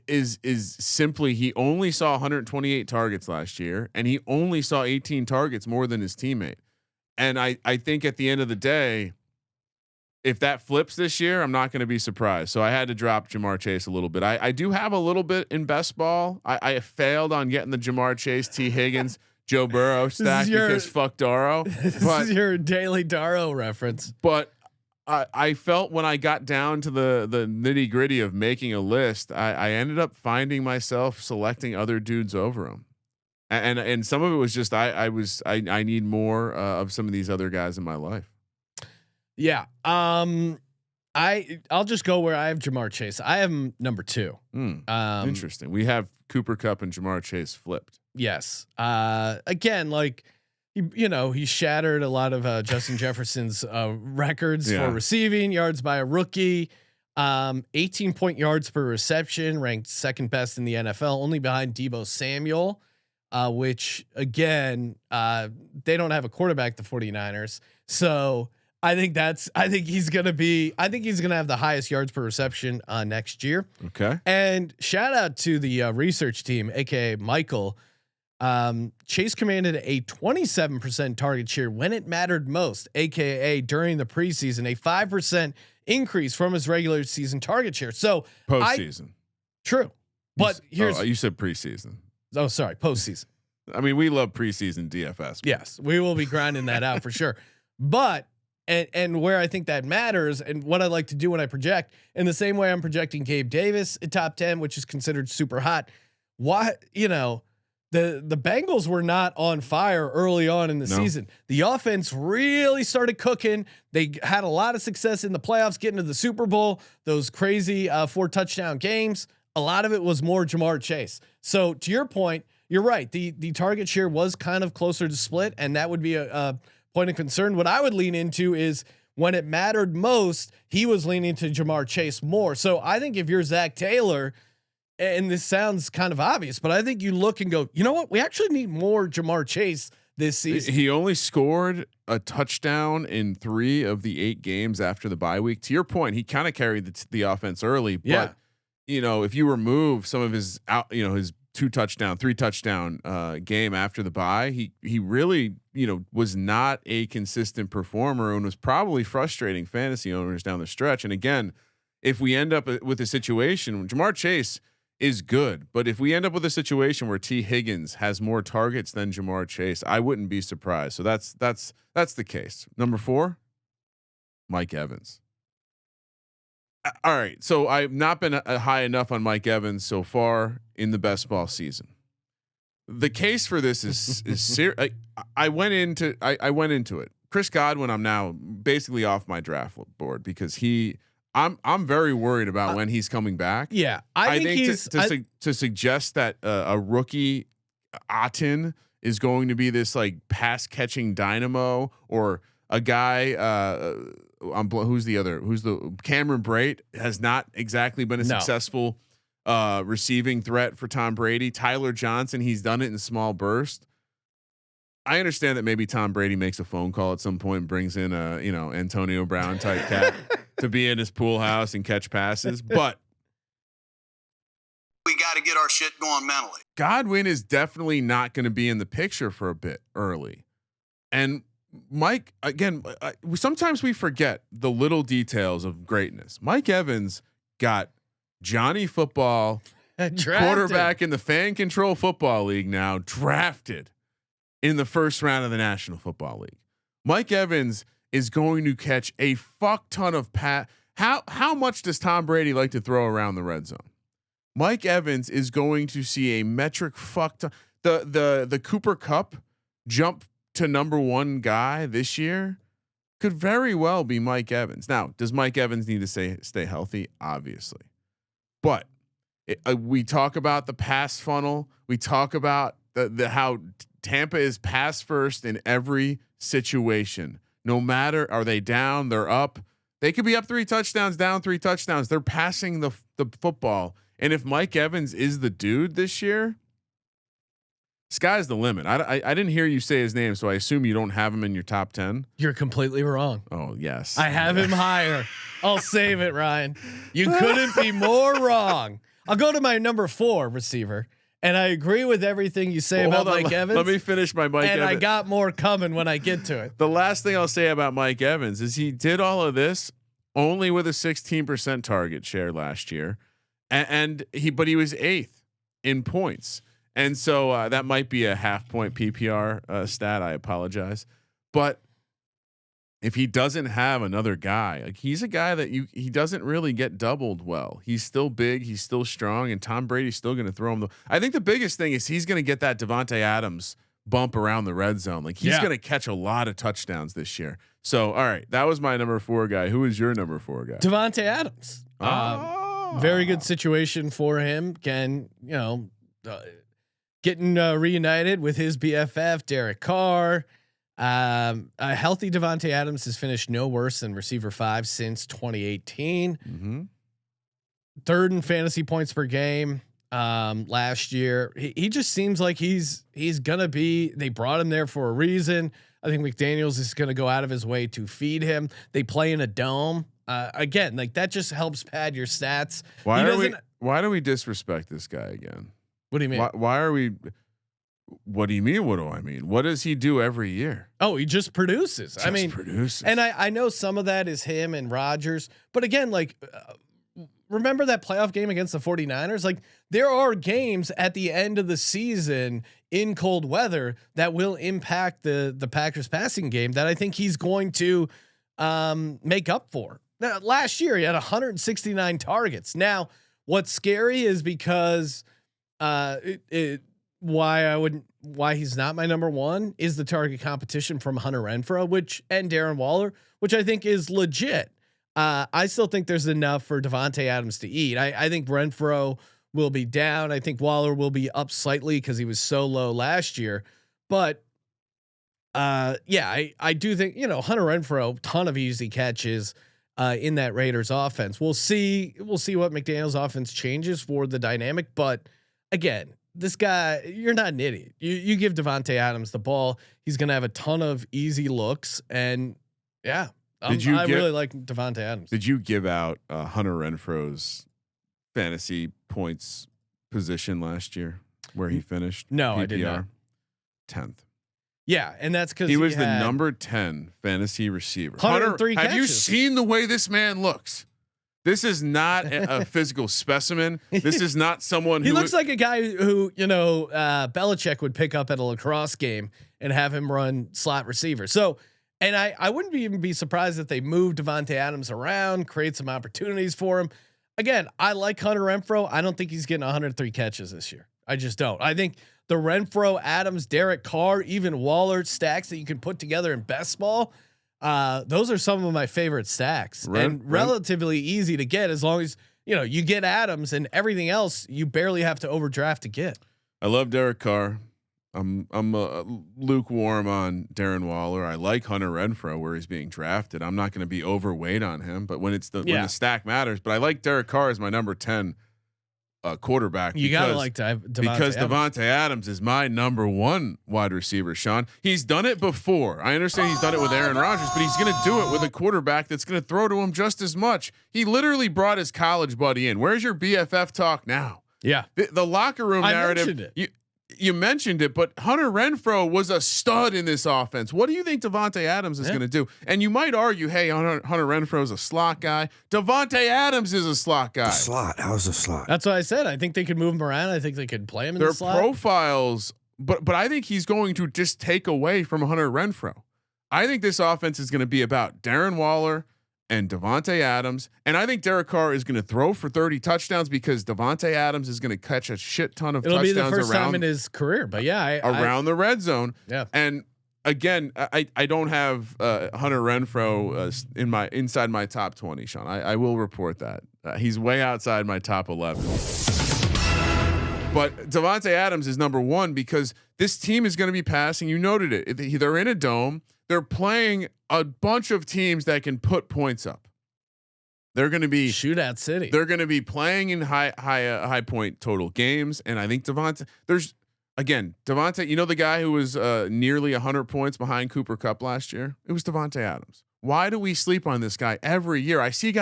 Speaker 5: is simply he only saw 128 targets last year, and he only saw 18 targets more than his teammate. And I think at the end of the day, if that flips this year, I'm not going to be surprised. So I had to drop Jamar Chase a little bit. I do have a little bit in best ball. I failed on getting the Jamar Chase, T Higgins, Joe Burrow stack because fuck Darrow.
Speaker 1: This is your daily Darrow reference.
Speaker 5: But I felt when I got down to the nitty gritty of making a list, I ended up finding myself selecting other dudes over him. And some of it was just I need more of some of these other guys in my life.
Speaker 1: Yeah. I'll just go where I have Jamar Chase. I have him number 2.
Speaker 5: Interesting. We have Cooper Kupp and Jamar Chase flipped.
Speaker 1: Yes. Again, he shattered a lot of Justin Jefferson's records for receiving yards by a rookie. 18 yards per reception, ranked second best in the NFL, only behind Deebo Samuel, which again, they don't have a quarterback, the 49ers. So I think he's gonna have the highest yards per reception next year.
Speaker 5: Okay.
Speaker 1: And shout out to the research team, aka Michael. Chase commanded a 27% target share when it mattered most, aka during the preseason, a 5% increase from his regular season target share. So
Speaker 5: Postseason.
Speaker 1: True. But
Speaker 5: you said preseason.
Speaker 1: Oh, sorry, postseason.
Speaker 5: I mean, we love preseason DFS.
Speaker 1: Yes, we will be grinding that out for sure. But and where I think that matters, and what I like to do when I project, in the same way I'm projecting Gabe Davis at top 10, which is considered super hot. Why, the Bengals were not on fire early on in the season. The offense really started cooking. They had a lot of success in the playoffs, getting to the Super Bowl, those crazy 4 touchdown games. A lot of it was more Jamar Chase. So to your point, you're right. The target share was kind of closer to split, and that would be a point of concern. What I would lean into is when it mattered most, he was leaning to Jamar Chase more. So I think if you're Zach Taylor, and this sounds kind of obvious, but I think you look and go, you know what? We actually need more Jamar Chase this season.
Speaker 5: He only scored a touchdown in 3 of the 8 games after the bye week. To your point, he kind of carried the offense early, but if you remove some of his his 2 touchdown, 3 touchdown game after the bye, he really was not a consistent performer and was probably frustrating fantasy owners down the stretch. And again, if we end up with a situation, Jamar Chase is good, but if we end up with a situation where T Higgins has more targets than Jamar Chase, I wouldn't be surprised. So that's the case. Number 4, Mike Evans. All right. So I've not been high enough on Mike Evans so far in the best ball season. The case for this is serious. I went into it. Chris Godwin, I'm now basically off my draft board because I'm very worried about when he's coming back.
Speaker 1: Yeah. I think
Speaker 5: to suggest that a rookie Aten is going to be this like pass catching dynamo, or a guy who's the Cameron Brate has not exactly been a successful receiving threat for Tom Brady. Tyler Johnson, he's done it in small bursts. I understand that maybe Tom Brady makes a phone call at some point and brings in a Antonio Brown type cat to be in his pool house and catch passes, but
Speaker 3: We got to get our shit going mentally.
Speaker 5: Godwin is definitely not going to be in the picture for a bit early. And Mike, again, sometimes we forget the little details of greatness. Mike Evans got Johnny Football, quarterback in the Fan Control Football League, now drafted in the first round of the National Football League. Mike Evans is going to catch a fuck ton of How much does Tom Brady like to throw around the red zone? Mike Evans is going to see a metric fuck ton. The Cooper Kupp jump to number 1 guy this year could very well be Mike Evans. Now, does Mike Evans need to stay healthy? Obviously, but we talk about the pass funnel. We talk about the how Tampa is pass first in every situation. No matter, are they down? They're up. They could be up 3 touchdowns, down 3 touchdowns. They're passing the football. And if Mike Evans is the dude this year, sky's the limit. I didn't hear you say his name, so I assume you don't have him in your top 10.
Speaker 1: You're completely wrong.
Speaker 5: Oh yes,
Speaker 1: I have him higher. I'll save it, Ryan. You couldn't be more wrong. I'll go to my number 4 receiver, and I agree with everything you say about Mike Evans.
Speaker 5: Let me finish my Mike Evans.
Speaker 1: And I got more coming when I get to it.
Speaker 5: The last thing I'll say about Mike Evans is he did all of this only with a 16% target share last year, and he was 8th in points. And so that might be a half point PPR stat. I apologize, but if he doesn't have another guy, like he's a guy that he doesn't really get doubled well. He's still big, he's still strong, and Tom Brady's still going to throw him. I think the biggest thing is he's going to get that Devontae Adams bump around the red zone. Like he's going to catch a lot of touchdowns this year. So all right, that was my number 4 guy. Who is your number 4 guy?
Speaker 1: Devontae Adams. Very good situation for him. Can getting reunited with his BFF Derek Carr. A healthy Devontae Adams has finished no worse than receiver 5 since 2018.
Speaker 5: Mm-hmm.
Speaker 1: 3rd in fantasy points per game last year. He just seems like he's gonna be. They brought him there for a reason. I think McDaniels is going to go out of his way to feed him. They play in a dome. Again, like that just helps pad your stats.
Speaker 5: Why do we disrespect this guy again?
Speaker 1: What do you mean?
Speaker 5: Why are we? What do you mean? What do I mean? What does he do every year?
Speaker 1: Oh, he just produces.
Speaker 5: Produces.
Speaker 1: And I know some of that is him and Rodgers, but again, like remember that playoff game against the 49ers? Like there are games at the end of the season in cold weather that will impact the Packers passing game that I think he's going to make up for. Now, last year he had 169 targets. Now, what's scary is because why he's not my number one is the target competition from Hunter Renfrow, and Darren Waller, which I think is legit. I still think there's enough for Devontae Adams to eat. I think Renfrow will be down. I think Waller will be up slightly because he was so low last year. But I do think, Hunter Renfrow, ton of easy catches in that Raiders offense. We'll see what McDaniel's offense changes for the dynamic. But again, this guy, you're not an idiot. You give Devontae Adams the ball, he's going to have a ton of easy looks. And I really like Devontae Adams.
Speaker 5: Did you give out Hunter Renfrow's fantasy points position last year where he finished?
Speaker 1: No,
Speaker 5: PPR?
Speaker 1: I did not.
Speaker 5: 10th.
Speaker 1: Yeah, and that's because
Speaker 5: he was the number 10 fantasy receiver.
Speaker 1: 103
Speaker 5: Hunter, have you
Speaker 1: catches.
Speaker 5: seen the way this man looks? This is not a physical specimen. This is not someone
Speaker 1: he looks like a guy who, Belichick would pick up at a lacrosse game and have him run slot receiver. So, and I wouldn't even be surprised if they move Devontae Adams around, create some opportunities for him. Again, I like Hunter Renfrow. I don't think he's getting 103 catches this year. I just don't. I think the Renfrow, Adams, Derek Carr, even Waller stacks that you can put together in best ball, those are some of my favorite stacks and relatively easy to get as long as you get Adams, and everything else you barely have to overdraft to get.
Speaker 5: I love Derek Carr. I'm lukewarm on Darren Waller. I like Hunter Renfrow where he's being drafted. I'm not going to be overweight on him, but when when the stack matters, but I like Derek Carr as my number 10 quarterback.
Speaker 1: You gotta like because
Speaker 5: Devontae Adams is my number 1 wide receiver. Sean, he's done it before. I understand he's done it with Aaron Rodgers, but he's going to do it with a quarterback that's going to throw to him just as much. He literally brought his college buddy in. Where's your BFF talk now?
Speaker 1: Yeah,
Speaker 5: the locker room narrative. You mentioned it, but Hunter Renfrow was a stud in this offense. What do you think Devontae Adams is going to do? And you might argue, hey, Hunter Renfrow is a slot guy. Devontae Adams is a slot guy.
Speaker 6: How's a slot?
Speaker 1: That's what I said. I think they could move him around. I think they could play him in the slot.
Speaker 5: Their profiles, but I think he's going to just take away from Hunter Renfrow. I think this offense is going to be about Darren Waller and Devontae Adams, and I think Derek Carr is going to throw for 30 touchdowns because Devontae Adams is going to catch a shit ton of touchdowns.
Speaker 1: It'll be the first time in his career, but
Speaker 5: around the red zone.
Speaker 1: Yeah,
Speaker 5: and again, I don't have Hunter Renfrow inside my top 20. Sean, I will report that he's way outside my top 11. But Devontae Adams is number 1 because this team is going to be passing. You noted it. They're in a dome. They're playing a bunch of teams that can put points up. They're going to be
Speaker 1: shootout city.
Speaker 5: They're going to be playing in high point total games. And I think Devontae, the guy who was nearly 100 points behind Cooper Kupp last year, it was Devontae Adams. Why do we sleep on this guy every year? I see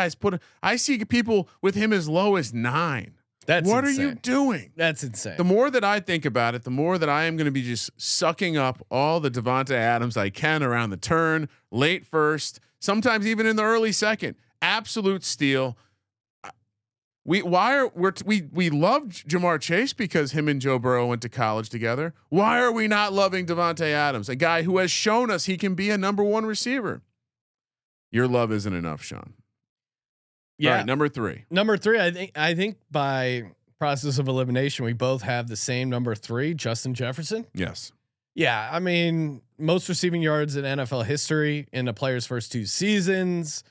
Speaker 5: people with him as low as 9. What are you doing?
Speaker 1: That's insane.
Speaker 5: The more that I think about it, the more that I am going to be just sucking up all the Devontae Adams I can around the turn, late first, sometimes even in the early second. Absolute steal. We loved Jamar Chase because him and Joe Burrow went to college together. Why are we not loving Devontae Adams, a guy who has shown us he can be a number 1 receiver? Your love isn't enough, Sean. Yeah. All right, number 3.
Speaker 1: I think by process of elimination, we both have the same number 3, Justin Jefferson.
Speaker 5: Yes.
Speaker 1: Yeah. I mean, most receiving yards in NFL history in a player's first 2 seasons.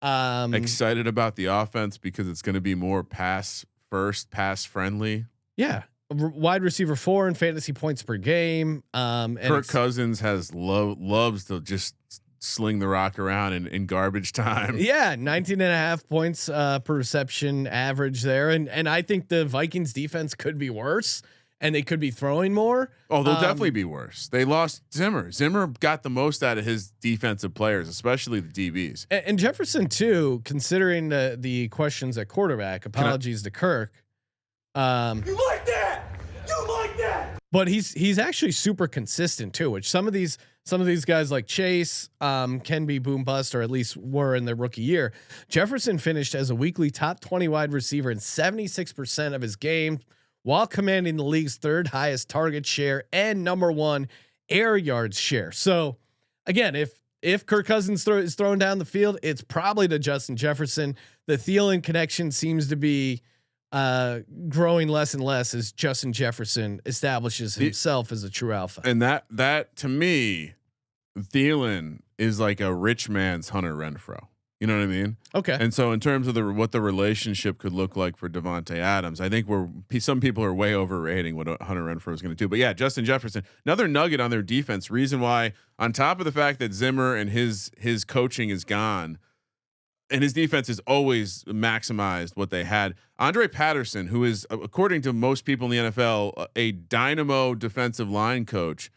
Speaker 5: Excited about the offense because it's going to be more pass friendly.
Speaker 1: Yeah. Wide receiver 4 in fantasy points per game. And
Speaker 5: Kirk Cousins loves to just sling the rock around in garbage time.
Speaker 1: Yeah. 19.5 points per reception average there. And I think the Vikings defense could be worse. and they could be throwing more.
Speaker 5: Oh, they'll definitely be worse. They lost Zimmer. Zimmer got the most out of his defensive players, especially the DBs.
Speaker 1: And Jefferson too, considering the questions at quarterback. Apologies to Kirk. You like that? You like that? But he's actually super consistent too, which some of these guys like Chase can be boom bust, or at least were in their rookie year. Jefferson finished as a weekly top 20 wide receiver in 76% of his games, while commanding the league's third highest target share and number one air yards share. So again, if Kirk Cousins is throwing down the field, it's probably to Justin Jefferson. The Thielen connection seems to be growing less and less as Justin Jefferson establishes himself as a true alpha.
Speaker 5: And that to me, Thielen is like a rich man's Hunter Renfrow. You know what I mean?
Speaker 1: Okay.
Speaker 5: And so in terms of what the relationship could look like for Devontae Adams, I think some people are way overrating what Hunter Renfrow is going to do. But yeah, Justin Jefferson, another nugget on their defense. Reason why, on top of the fact that Zimmer and his coaching is gone, and his defense has always maximized what they had. Andre Patterson, who is, according to most people in the NFL, a dynamo defensive line coach,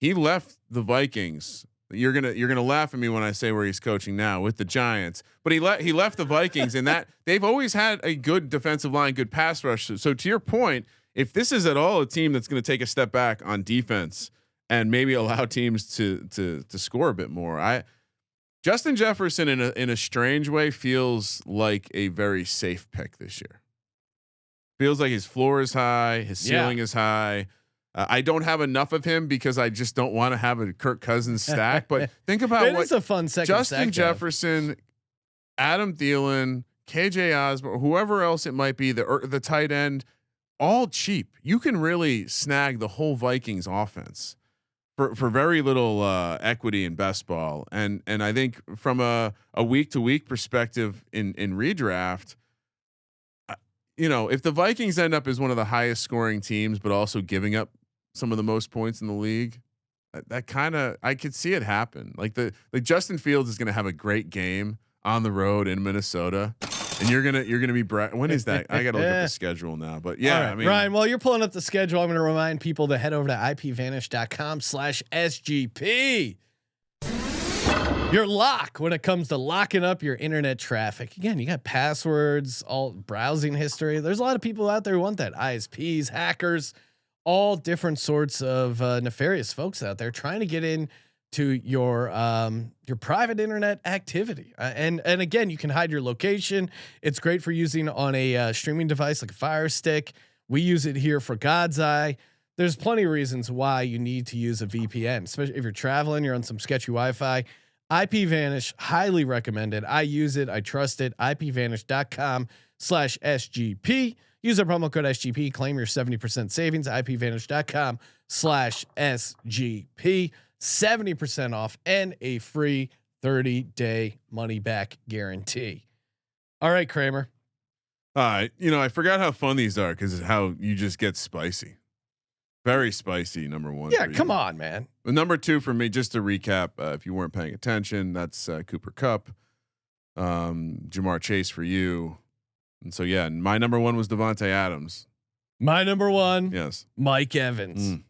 Speaker 5: he left the Vikings. You're gonna laugh at me when I say where he's coaching now with the Giants, but he left the Vikings, and that they've always had a good defensive line, good pass rush. So to your point, if this is at all a team that's going to take a step back on defense and maybe allow teams to score a bit more, Justin Jefferson in a strange way feels like a very safe pick this year. Feels like his floor is high, his ceiling is high. I don't have enough of him because I just don't want to have a Kirk Cousins stack. But think about what
Speaker 1: is a fun second
Speaker 5: Justin Jefferson, Adam Thielen, KJ Osborne, whoever else it might be, the tight end, all cheap. You can really snag the whole Vikings offense for very little equity in best ball. And I think from a week to week perspective in redraft, if the Vikings end up as one of the highest scoring teams, but also giving up some of the most points in the league, that kind of, I could see it happen. Like Justin Fields is going to have a great game on the road in Minnesota, and you're gonna be when is that? I got to look up the schedule now, but yeah,
Speaker 1: right,
Speaker 5: I mean,
Speaker 1: Ryan, while you're pulling up the schedule, I'm going to remind people to head over to ipvanish.com/SGP. Your lock when it comes to locking up your internet traffic. Again, you got passwords, all browsing history. There's a lot of people out there who want that. ISPs, hackers, all different sorts of nefarious folks out there trying to get in to your private internet activity. And again, you can hide your location. It's great for using on a streaming device like a Fire Stick. We use it here for God's Eye. There's plenty of reasons why you need to use a VPN, especially if you're traveling, you're on some sketchy Wi-Fi. IPVanish, highly recommended. I use it. I trust it. IPVanish.com/SGP. Use our promo code SGP. Claim your 70% savings. IPVanish.com/SGP. 70% off and a free 30-day money back guarantee. All right, Kramer.
Speaker 5: I forgot how fun these are because how you just get spicy. Very spicy. Number one.
Speaker 1: Yeah, come on, man.
Speaker 5: The number two for me, just to recap, if you weren't paying attention, that's Cooper Kupp, Jamar Chase for you, and so yeah, my number one was Devontae Adams.
Speaker 1: My number one,
Speaker 5: yes,
Speaker 1: Mike Evans.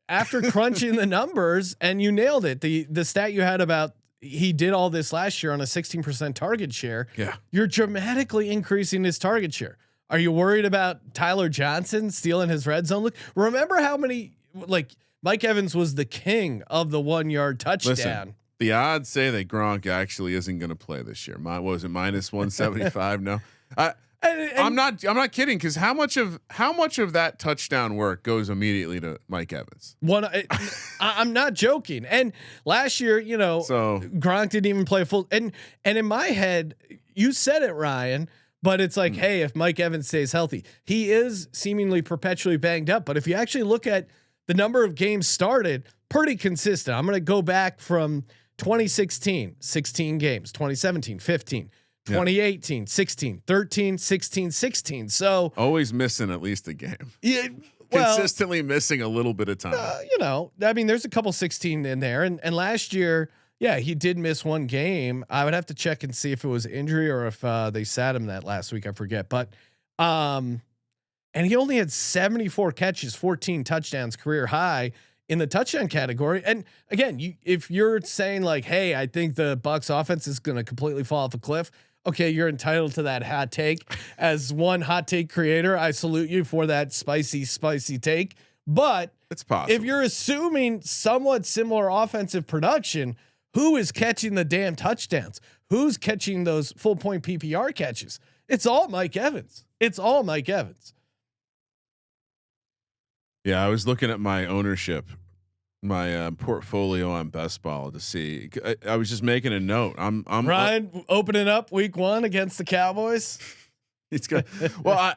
Speaker 1: After crunching the numbers, and you nailed it. The stat you had about he did all this last year on a 16% target share.
Speaker 5: Yeah,
Speaker 1: you're dramatically increasing his target share. Are you worried about Tyler Johnson stealing his red zone look? Remember how many Mike Evans was the king of the 1 yard touchdown.
Speaker 5: Listen, the odds say that Gronk actually isn't going to play this year. What was it, -175? No, I'm not kidding. Because how much of that touchdown work goes immediately to Mike Evans?
Speaker 1: I'm not joking. And last year, so Gronk didn't even play full. And in my head, you said it, Ryan. But it's like, hey, if Mike Evans stays healthy, he is seemingly perpetually banged up. But if you actually look at the number of games started, pretty consistent. I'm going to go back from 2016, 16 games, 2017, 15, 2018, 16, 13, 16, 16. So
Speaker 5: always missing at least a game.
Speaker 1: Yeah.
Speaker 5: Consistently missing a little bit of time.
Speaker 1: There's a couple 16 in there. And last year, yeah, he did miss one game. I would have to check and see if it was injury or if they sat him that last week. I forget. But and he only had 74 catches, 14 touchdowns, career high in the touchdown category. And again, if you're saying like, hey, I think the Bucs offense is going to completely fall off a cliff. Okay, you're entitled to that hot take. As one hot take creator, I salute you for that spicy take. But
Speaker 5: it's possible.
Speaker 1: If you're assuming somewhat similar offensive production, who is catching the damn touchdowns? Who's catching those full point PPR catches? It's all Mike Evans.
Speaker 5: Yeah, I was looking at my ownership, my portfolio on Best Ball to see. I was just making a note. I'm
Speaker 1: Ryan opening up week 1 against the Cowboys.
Speaker 5: It's good. Well,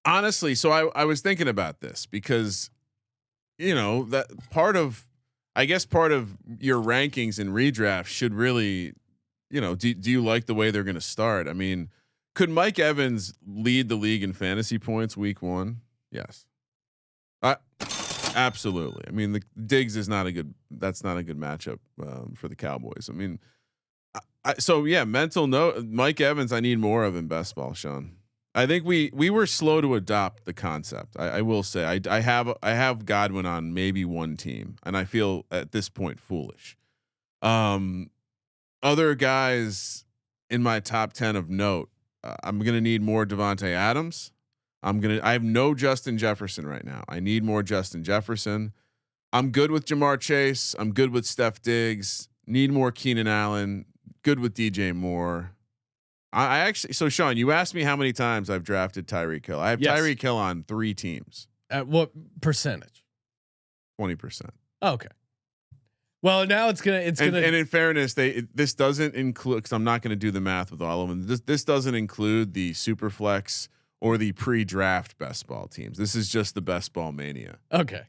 Speaker 5: honestly, so I was thinking about this because, that part of your rankings and redraft should really, do you like the way they're going to start? I mean, could Mike Evans lead the league in fantasy points week 1? Yes. Absolutely. I mean, the Diggs is that's not a good matchup for the Cowboys. I mean, mental note, Mike Evans, I need more of in best ball, Sean. I think we were slow to adopt the concept. I will say I have Godwin on maybe one team, and I feel at this point foolish. Other guys in my top 10 of note, I'm going to need more Devontae Adams. I have no Justin Jefferson right now. I need more Justin Jefferson. I'm good with Jamar Chase. I'm good with Steph Diggs. Need more Keenan Allen. Good with DJ Moore. I actually, so Sean, you asked me how many times I've drafted Tyreek Hill. I have Tyreek Hill on 3 teams.
Speaker 1: At what percentage?
Speaker 5: 20%.
Speaker 1: Okay. Well, now it's gonna. And
Speaker 5: in fairness, this doesn't include, because I'm not going to do the math with all of them. This doesn't include the super flex or the pre-draft best ball teams. This is just the best ball mania.
Speaker 1: Okay.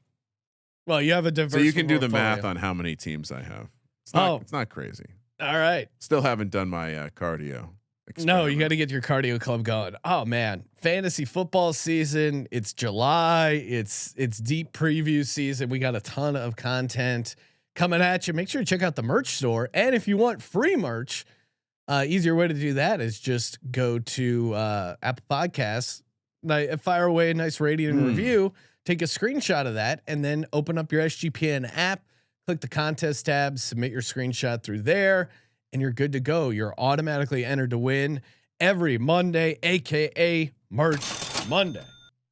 Speaker 1: Well, you have a diverse.
Speaker 5: So you can do the math on how many teams I have. It's not crazy.
Speaker 1: All right.
Speaker 5: Still haven't done my cardio.
Speaker 1: No, you got to get your cardio club going. Oh man, fantasy football season. It's July. It's deep preview season. We got a ton of content coming at you. Make sure to check out the merch store. And if you want free merch, easier way to do that is just go to Apple Podcasts, fire away a nice rating and review, take a screenshot of that, and then open up your SGPN app, click the contest tab, submit your screenshot through there, and you're good to go. You're automatically entered to win every Monday, aka Merch Monday.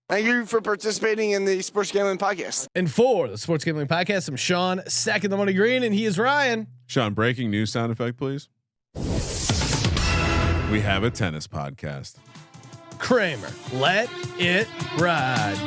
Speaker 6: Thank you for participating in the Sports Gambling Podcast.
Speaker 1: And for the Sports Gambling Podcast, I'm Sean, stacking the money green, and he is Ryan.
Speaker 5: Sean, breaking news sound effect, please. We have a tennis podcast.
Speaker 1: Kramer, let it ride.